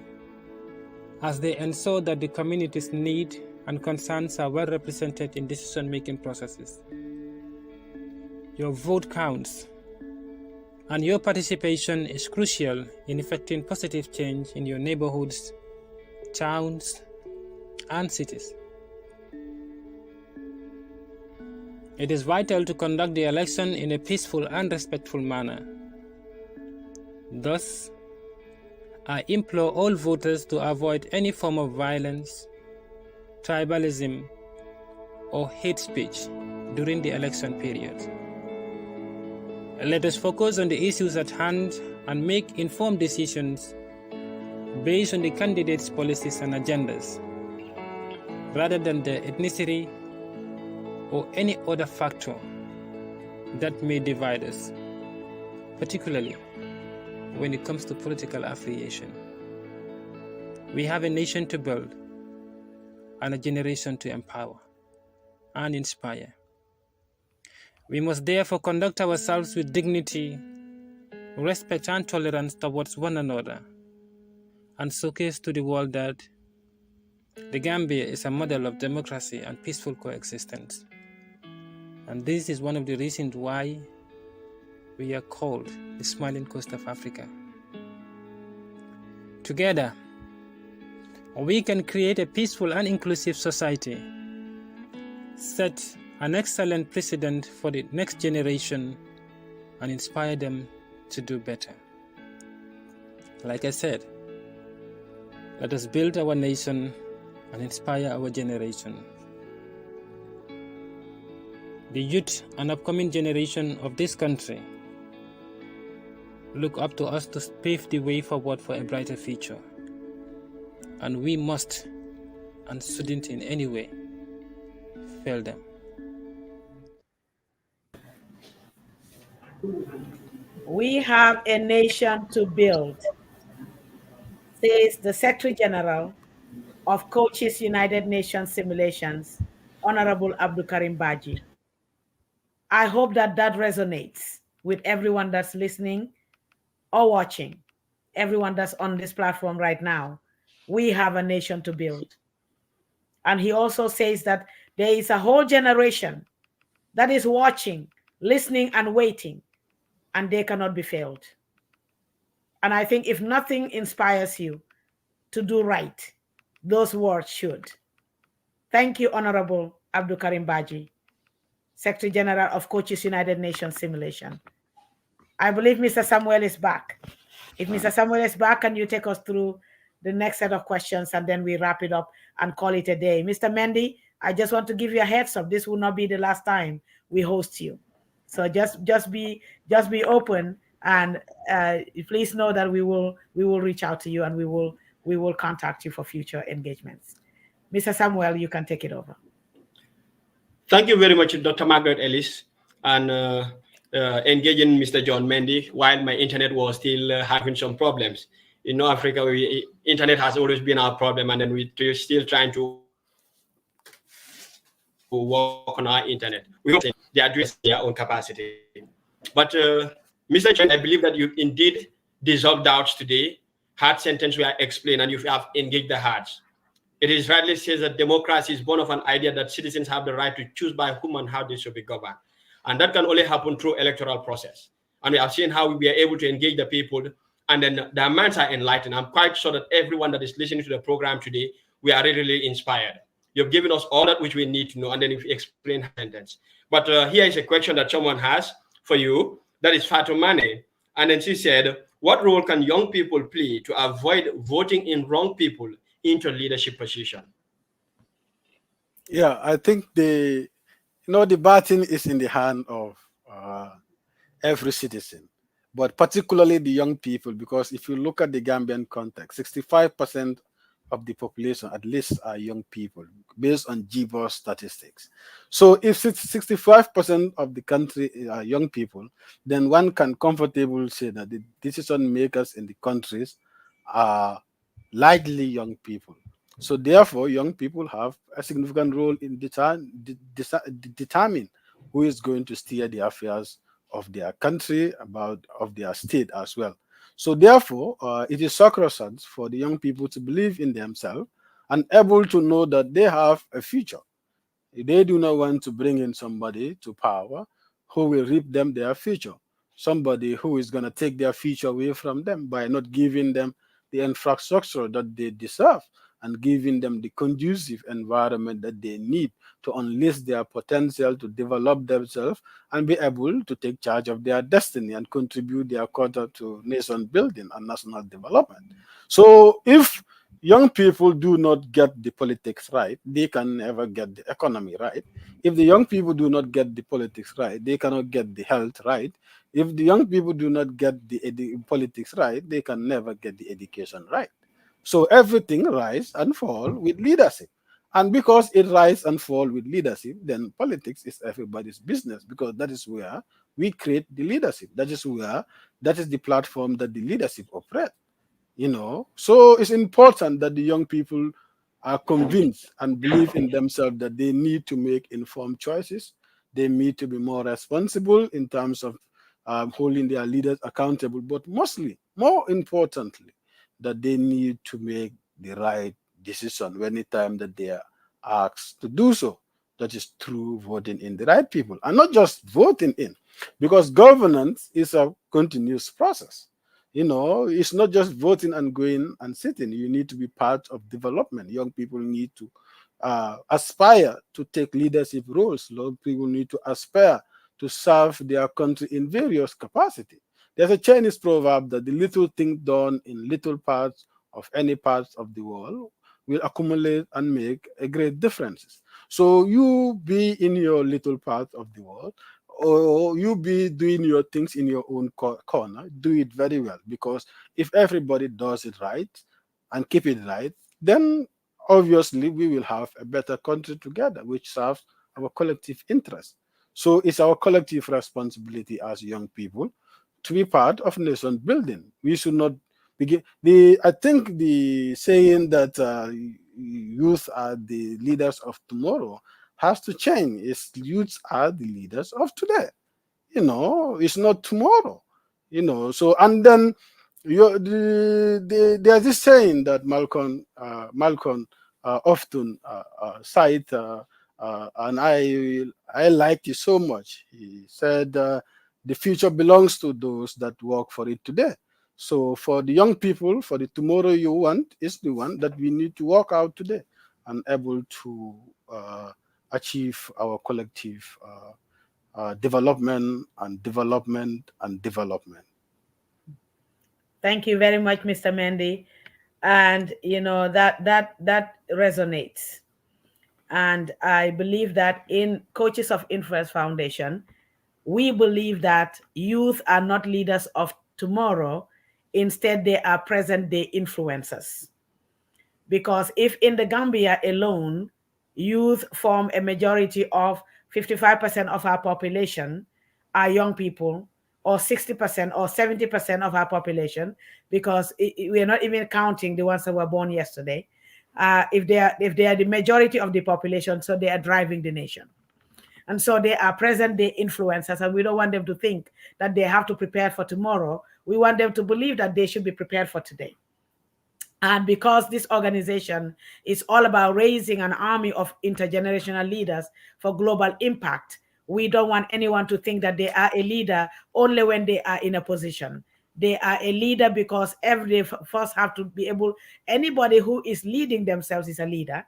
as they ensure that the community's needs and concerns are well represented in decision-making processes. Your vote counts, and your participation is crucial in effecting positive change in your neighborhoods, towns, and cities. It is vital to conduct the election in a peaceful and respectful manner. Thus, I implore all voters to avoid any form of violence, tribalism, or hate speech during the election period. Let us focus on the issues at hand and make informed decisions based on the candidates' policies and agendas, rather than their ethnicity or any other factor that may divide us, particularly when it comes to political affiliation. We have a nation to build and a generation to empower and inspire. We must therefore conduct ourselves with dignity, respect, and tolerance towards one another, and showcase to the world that the Gambia is a model of democracy and peaceful coexistence. And this is one of the reasons why we are called the Smiling Coast of Africa. Together, we can create a peaceful and inclusive society, set an excellent precedent for the next generation, and inspire them to do better. Like I said, let us build our nation and inspire our generation. The youth and upcoming generation of this country look up to us to pave the way forward for a brighter future. And we must and shouldn't in any way fail them. We have a nation to build, says the Secretary General of Coaches United Nations Simulations, Honorable Abdul Karim Baji. I hope that resonates with everyone that's listening or watching, everyone that's on this platform right now. We have a nation to build. And he also says that there is a whole generation that is watching, listening, and waiting, and they cannot be failed. And I think if nothing inspires you to do right, those words should. Thank you, Honorable Abdul Karim Baji, Secretary General of Coaches United Nations Simulation. I believe Mr. Samuel is back. If Mr. Samuel is back, can you take us through the next set of questions, and then we wrap it up and call it a day. Mr. Mendy, I just want to give you a heads up. This will not be the last time we host you. So just be open, and please know that we will reach out to you, and we will contact you for future engagements. Mr. Samuel, you can take it over. Thank you very much, Dr. Margaret Ellis, and engaging Mr. John Mendy while my internet was still having some problems. In Africa, internet has always been our problem, and then we're still trying to work on our internet. We hope they address their own capacity. But Mr. John, I believe that you indeed dissolved doubts today. Hard sentence were explained, and you have engaged the hearts. It is rightly said that democracy is born of an idea that citizens have the right to choose by whom and how they should be governed. And that can only happen through electoral process. And we have seen how we are able to engage the people, and then their minds are enlightened. I'm quite sure that everyone that is listening to the program today, we are really inspired. You've given us all that which we need to know, and then if you explain sentence. But here is a question that someone has for you. That is Fatou Mane. And then she said, what role can young people play to avoid voting in wrong people into leadership position? Yeah, I think the baton is in the hand of every citizen, but particularly the young people, because if you look at the Gambian context, 65% of the population at least are young people based on GBOS statistics. So if 65% of the country are young people, then one can comfortably say that the decision makers in the countries are largely young people. So therefore, young people have a significant role in determining who is going to steer the affairs of their country, of their state as well. So therefore, it is sacrosanct for the young people to believe in themselves and able to know that they have a future. They do not want to bring in somebody to power who will reap them their future, somebody who is going to take their future away from them by not giving them the infrastructure that they deserve and giving them the conducive environment that they need to unleash their potential to develop themselves and be able to take charge of their destiny and contribute their quota to nation building and national development. So if young people do not get the politics right, they can never get the economy right. If the young people do not get the politics right, they cannot get the health right. If the young people do not get the politics right, they can never get the education right. So everything rise and fall with leadership. And because it rise and fall with leadership, then politics is everybody's business, because that is where we create the leadership. That is the platform that the leadership operate. So it's important that the young people are convinced and believe in themselves that they need to make informed choices. They need to be more responsible in terms of holding their leaders accountable, but more importantly, that they need to make the right decision anytime that they are asked to do so. that is through voting in the right people, and not just voting in, because governance is a continuous process. It's not just voting and going and sitting. You need to be part of development. Young people need to aspire to take leadership roles. Young people need to aspire to serve their country in various capacity. There's a Chinese proverb that the little thing done in little parts of any parts of the world will accumulate and make a great difference. So you be in your little part of the world, or you be doing your things in your own corner, do it very well. Because if everybody does it right and keep it right, then obviously we will have a better country together, which serves our collective interest. So it's our collective responsibility as young people to be part of nation building. We should not begin. I think the saying that youth are the leaders of tomorrow has to change. It's youths are the leaders of today. It's not tomorrow. So, and then there's this saying that Malcolm often cite, and I liked it so much. He said, "The future belongs to those that work for it today." So for the young people, for the tomorrow you want is the one that we need to work out today and able to achieve our collective development and development and development. Thank you very much, Mr. Mendy. And that resonates. And I believe that in Coaches of Influence Foundation, we believe that youth are not leaders of tomorrow. Instead, they are present day influencers. Because if in the Gambia alone, youth form a majority of 55% of our population are young people, or 60% or 70% of our population, because we are not even counting the ones that were born yesterday. If they are the majority of the population, so they are driving the nation. And so they are present day influencers, and we don't want them to think that they have to prepare for tomorrow. We want them to believe that they should be prepared for today. And because this organization is all about raising an army of intergenerational leaders for global impact, we don't want anyone to think that they are a leader only when they are in a position. They are a leader because every first have to be able, anybody who is leading themselves is a leader.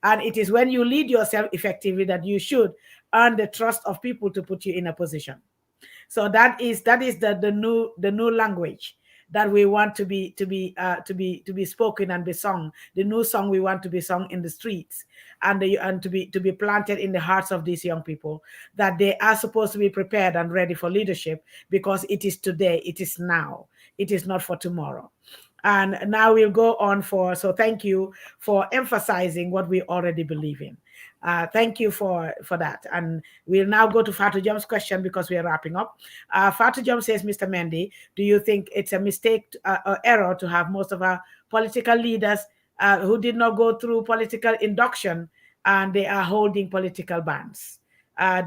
And it is when you lead yourself effectively that you should earn the trust of people to put you in a position. So that is the new language that we want to be spoken and be sung. The new song we want to be sung in the streets, and to be planted in the hearts of these young people, that they are supposed to be prepared and ready for leadership, because it is today, it is now, it is not for tomorrow. And now we'll go on so thank you for emphasizing what we already believe in. Thank you for that. And we'll now go to Fatou Jom's question, because we are wrapping up. Fatou Jom says, Mr. Mendy, do you think it's a mistake or error to have most of our political leaders who did not go through political induction, and they are holding political bans?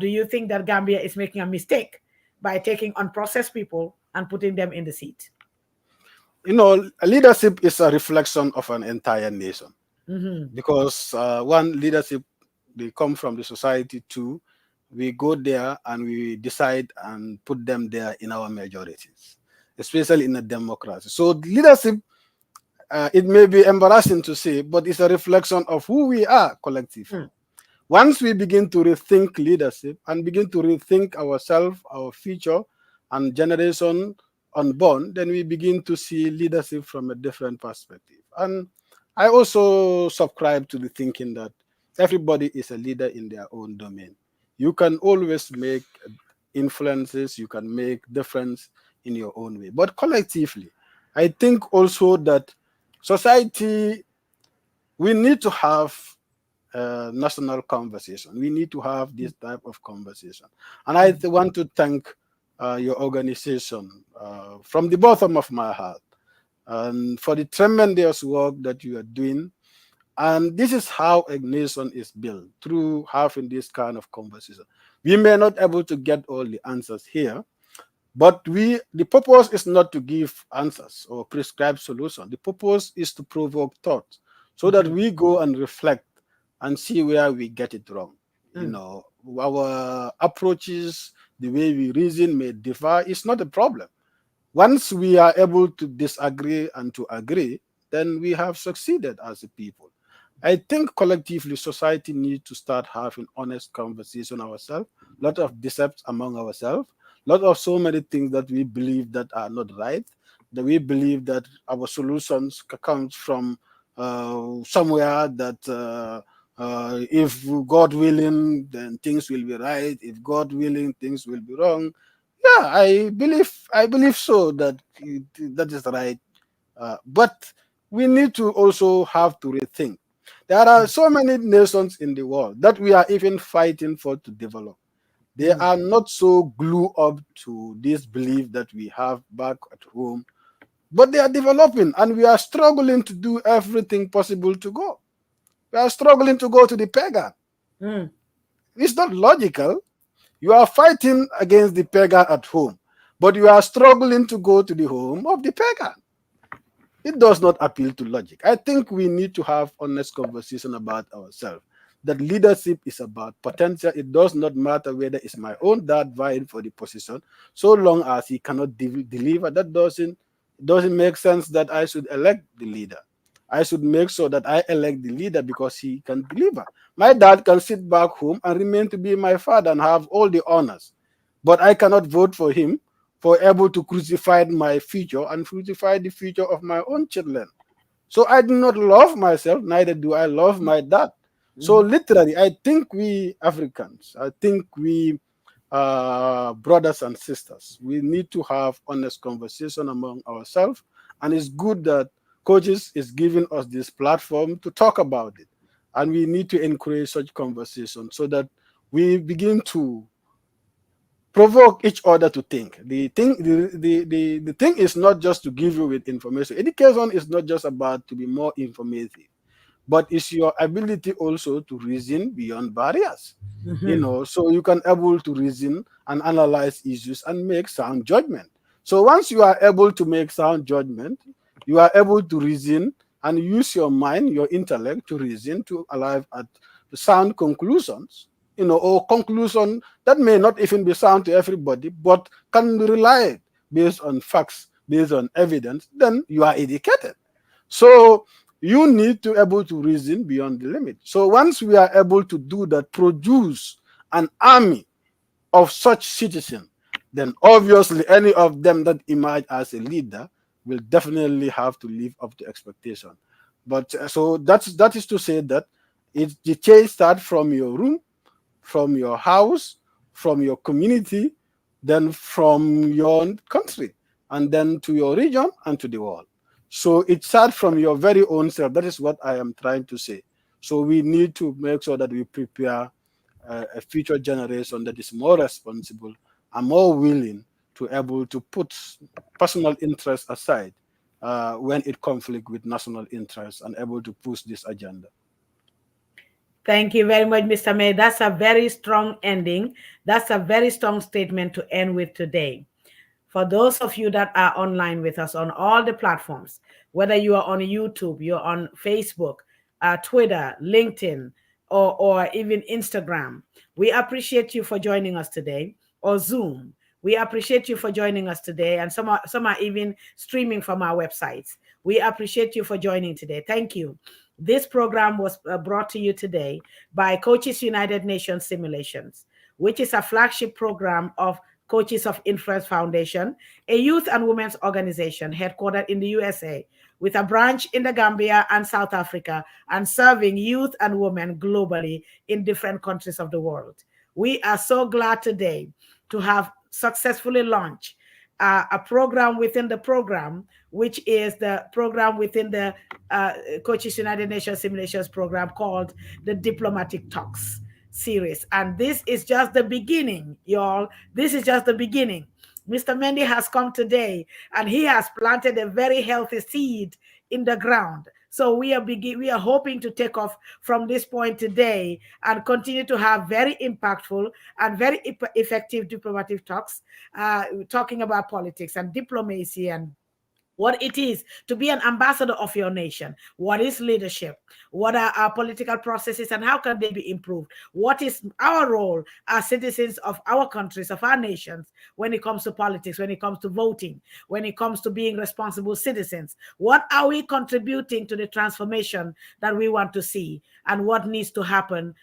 Do you think that Gambia is making a mistake by taking unprocessed people and putting them in the seat? Leadership is a reflection of an entire nation. Mm-hmm. Because one, leadership, they come from the society. Two, we go there and we decide and put them there in our majorities, especially in a democracy. So leadership, it may be embarrassing to say, but it's a reflection of who we are collectively. Once we begin to rethink leadership and begin to rethink ourselves, our future, and generation unborn, then we begin to see leadership from a different perspective. And I also subscribe to the thinking that everybody is a leader in their own domain. You can always make influences, you can make difference in your own way. But collectively, I think also that society, we need to have a national conversation. We need to have this type of conversation. And I want to thank your organization from the bottom of my heart, and for the tremendous work that you are doing. And this is how a nation is built, through having this kind of conversation. We may not be able to get all the answers here, but the purpose is not to give answers or prescribe solutions. The purpose is to provoke thought, so that we go and reflect and see where we get it wrong. You know, our approaches, the way we reason may differ. It's not a problem. Once we are able to disagree and to agree, then we have succeeded as a people. I think collectively society needs to start having honest conversation ourselves, lot of decepts among ourselves, lot of so many things that we believe that are not right, that we believe that our solutions comes from somewhere that if God willing, then things will be right. If God willing, things will be wrong. Yeah, I believe so that that is right. But we need to also have to rethink. There are so many nations in the world that we are even fighting for to develop. They are not so glued up to this belief that we have back at home, but they are developing, and we are struggling to do everything possible to go. We are struggling to go to the pagan. It's not logical. You are fighting against the pagan at home, but you are struggling to go to the home of the pagan. It does not appeal to logic. I think we need to have honest conversation about ourselves. That leadership is about potential. It does not matter whether it's my own dad vying for the position, so long as he cannot deliver. That doesn't make sense that I should elect the leader. I should make sure that I elect the leader because he can deliver. My dad can sit back home and remain to be my father and have all the honors, but I cannot vote for him for able to crucify my future and crucify the future of my own children. So I do not love myself, neither do I love my dad. So literally, I think we Africans, I think we brothers and sisters, we need to have honest conversation among ourselves. And it's good that coaches is giving us this platform to talk about it. And we need to encourage such conversation so that we begin to provoke each other to think. The thing is not just to give you with information. Education is not just about to be more informative, but it's your ability also to reason beyond barriers. You know, so you can able to reason and analyze issues and make sound judgment. So once you are able to make sound judgment, you are able to reason and use your mind, your intellect to reason to arrive at sound conclusions, you know, or conclusion that may not even be sound to everybody, but can be relied based on facts, based on evidence. Then you are educated. So you need to able to reason beyond the limit. So once we are able to do that, produce an army of such citizens, then obviously any of them that emerge as a leader will definitely have to live up to expectation. But so that is to say that the change starts from your room, from your house, from your community, then from your country, and then to your region and to the world. So it starts from your very own self. That is what I am trying to say. So we need to make sure that we prepare a future generation that is more responsible and more willing to able to put personal interest aside when it conflicts with national interest and able to push this agenda. Thank you very much, Mr. May. That's a very strong ending. That's a very strong statement to end with today. For those of you that are online with us on all the platforms, whether you are on YouTube, you're on Facebook, Twitter, LinkedIn, or even Instagram, we appreciate you for joining us today, or Zoom. We appreciate you for joining us today, and some are even streaming from our websites. We appreciate you for joining today. Thank you. This program was brought to you today by Coaches United Nations Simulations, which is a flagship program of Coaches of Influence Foundation, a youth and women's organization headquartered in the USA with a branch in the Gambia and South Africa, and serving youth and women globally in different countries of the world. We are so glad today to have successfully launched a program within the program, which is the program within the Coaches United Nations Simulations program called the Diplomatic Talks series. And this is just the beginning, y'all. This is just the beginning. Mr. Mendy has come today and he has planted a very healthy seed in the ground. So we are hoping to take off from this point today and continue to have very impactful and very effective diplomatic talks, talking about politics and diplomacy and what it is to be an ambassador of your nation. What is leadership? What are our political processes and how can they be improved? What is our role as citizens of our countries, of our nations, when it comes to politics, when it comes to voting, when it comes to being responsible citizens? What are we contributing to the transformation that we want to see, and what needs to happen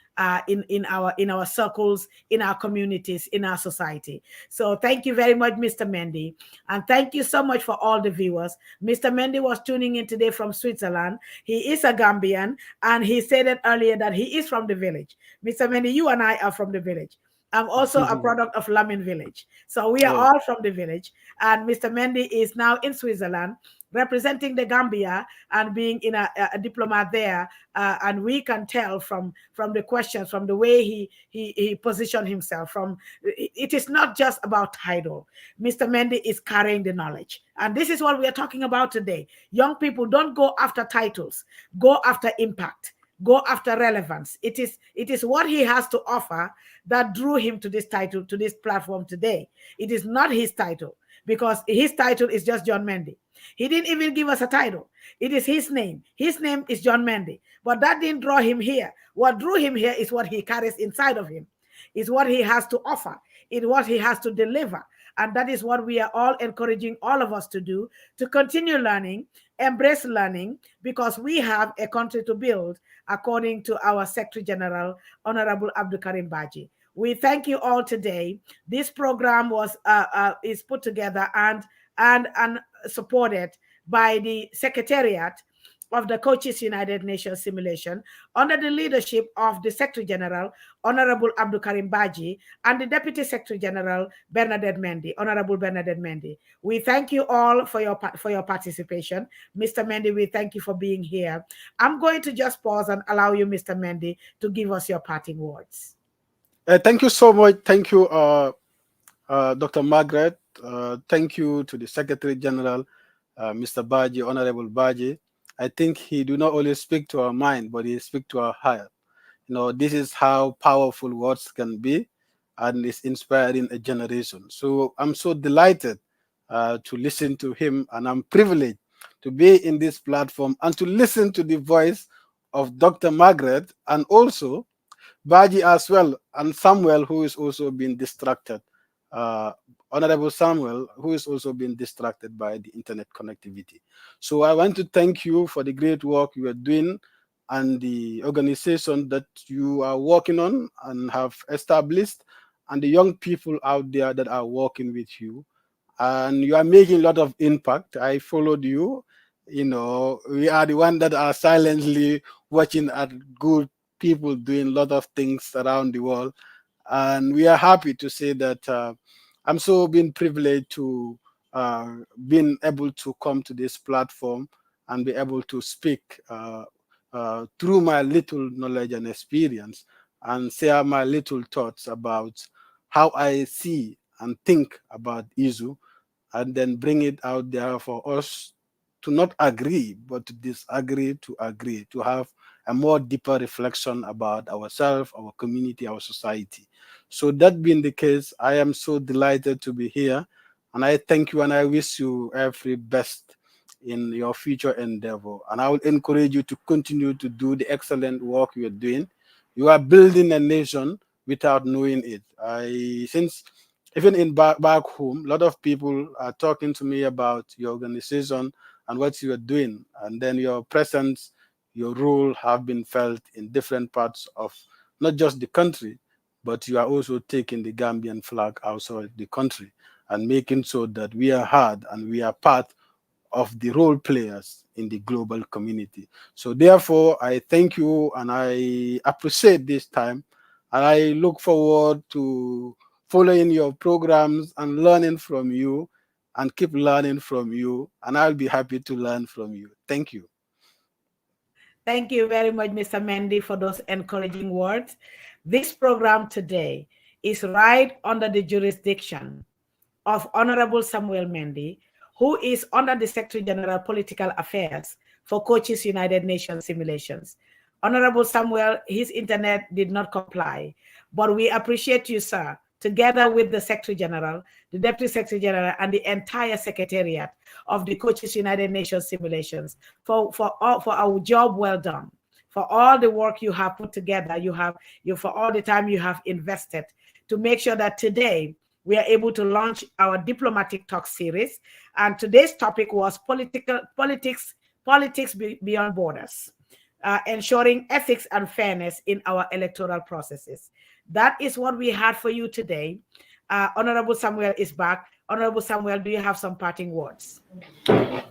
in our circles, in our communities, in our society? So thank you very much, Mr. Mendy, and thank you so much for all the viewers. Mr. Mendy was tuning in today from Switzerland. He is a Gambian, and he said it earlier that he is from the village. Mr. Mendy, you and I are from the village. I'm also a product of Lamin village. So we are all from the village. And Mr. Mendy is now in Switzerland representing the Gambia and being in a diplomat there. And we can tell from the questions, from the way he positioned himself, it is not just about title. Mr. Mendy is carrying the knowledge. And this is what we are talking about today. Young people, don't go after titles, go after impact. Go after relevance. It is what he has to offer that drew him to this title, to this platform today. It is not his title, because his title is just John Mendy. He didn't even give us a title. It is his name. His name is John Mendy. But that didn't draw him here. What drew him here is what he carries inside of him. It's what he has to offer. It's what he has to deliver. And that is what we are all encouraging all of us to do, to continue learning, embrace learning, because we have a country to build, according to our Secretary General, Honorable Abdul Karim Baji. We thank you all today. This program is put together and supported by the Secretariat of the Coaches United Nations Simulation under the leadership of the Secretary General, Honorable Abdul Karim Baji, and the Deputy Secretary General, Bernadette Mendy, Honorable Bernadette Mendy. We thank you all for your participation. Mr. Mendy, we thank you for being here. I'm going to just pause and allow you, Mr. Mendy, to give us your parting words. Thank you so much. Thank you, Dr. Margaret. Thank you to the Secretary General, Mr. Baji, Honorable Baji. I think he do not only speak to our mind, but he speak to our heart. You know, this is how powerful words can be, and it's inspiring a generation. So I'm so delighted to listen to him, and I'm privileged to be in this platform and to listen to the voice of Dr. Margaret, and also Baji as well, and Samuel, who is also being distracted. Honorable Samuel, who is also being distracted by the internet connectivity. So I want to thank you for the great work you are doing and the organization that you are working on and have established, and the young people out there that are working with you. And you are making a lot of impact. I followed you. You know, we are the ones that are silently watching at good people doing a lot of things around the world. And we are happy to say that I'm so being privileged to being able to come to this platform and be able to speak through my little knowledge and experience and share my little thoughts about how I see and think about issue, and then bring it out there for us to not agree, but to disagree, to agree, to have a more deeper reflection about ourselves, our community, our society. So that being the case, I am so delighted to be here, and I thank you and I wish you every best in your future endeavor. And I will encourage you to continue to do the excellent work you are doing. You are building a nation without knowing it. Since even in back home, a lot of people are talking to me about your organization and what you are doing, and then your presence, your role have been felt in different parts of not just the country, but you are also taking the Gambian flag outside the country and making sure that we are heard and we are part of the role players in the global community. So therefore, I thank you and I appreciate this time, and I look forward to following your programs and learning from you, and keep learning from you, and I'll be happy to learn from you. Thank you. Thank you very much, Mr. Mendy, for those encouraging words. This program today is right under the jurisdiction of Honorable Samuel Mendy, who is under the Secretary General Political Affairs for Coaches United Nations Simulations. Honorable Samuel, his internet did not comply, but we appreciate you, sir, together with the Secretary General, the Deputy Secretary General, and the entire Secretariat of the Coaches United Nations Simulations for our job well done, for all the work you have put together, for all the time you have invested to make sure that today we are able to launch our diplomatic talk series. And today's topic was politics beyond borders, ensuring ethics and fairness in our electoral processes. That is what we had for you today. Honorable Samuel is back. Honorable Samuel, do you have some parting words?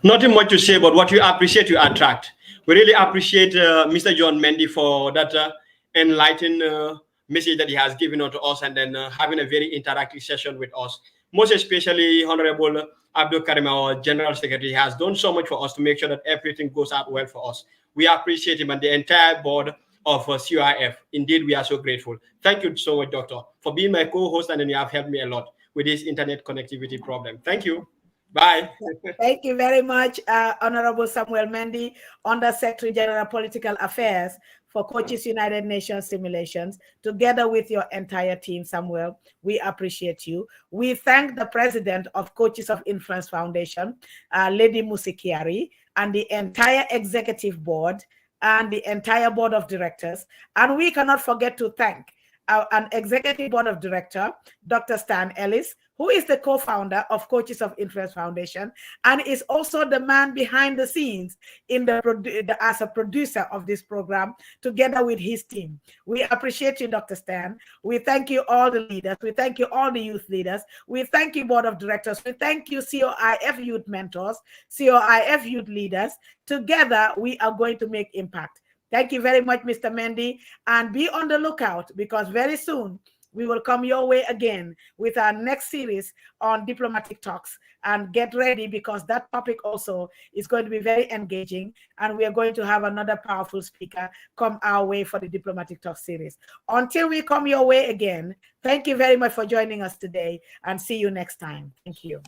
Nothing much to say, but what we appreciate, you attract. We really appreciate Mr. John Mendy for that enlightened message that he has given to us, and then having a very interactive session with us. Most especially, Honorable Abdul Karim, our General Secretary, has done so much for us to make sure that everything goes out well for us. We appreciate him and the entire board of CIF. Indeed, we are so grateful. Thank you so much, Doctor, for being my co-host, and then you have helped me a lot with this internet connectivity problem. Thank you. Bye. Thank you very much, Honorable Samuel Mendy, Under Secretary General Political Affairs for Coaches United Nations Simulations, together with your entire team, Samuel. We appreciate you. We thank the president of Coaches of Influence Foundation, Lady Musikiari, and the entire executive board and the entire board of directors. And we cannot forget to thank an executive board of director, Dr. Stan Ellis, who is the co-founder of Coaches of Influence Foundation and is also the man behind the scenes as a producer of this program, together with his team. We appreciate you, Dr. Stan. We thank you, all the leaders. We thank you, all the youth leaders. We thank you, board of directors. We thank you, COIF youth mentors, COIF youth leaders. Together, we are going to make impact. Thank you very much, Mr. Mendy, and be on the lookout, because very soon we will come your way again with our next series on diplomatic talks. And get ready, because that topic also is going to be very engaging, and we are going to have another powerful speaker come our way for the diplomatic talk series. Until we come your way again, thank you very much for joining us today, and see you next time. Thank you.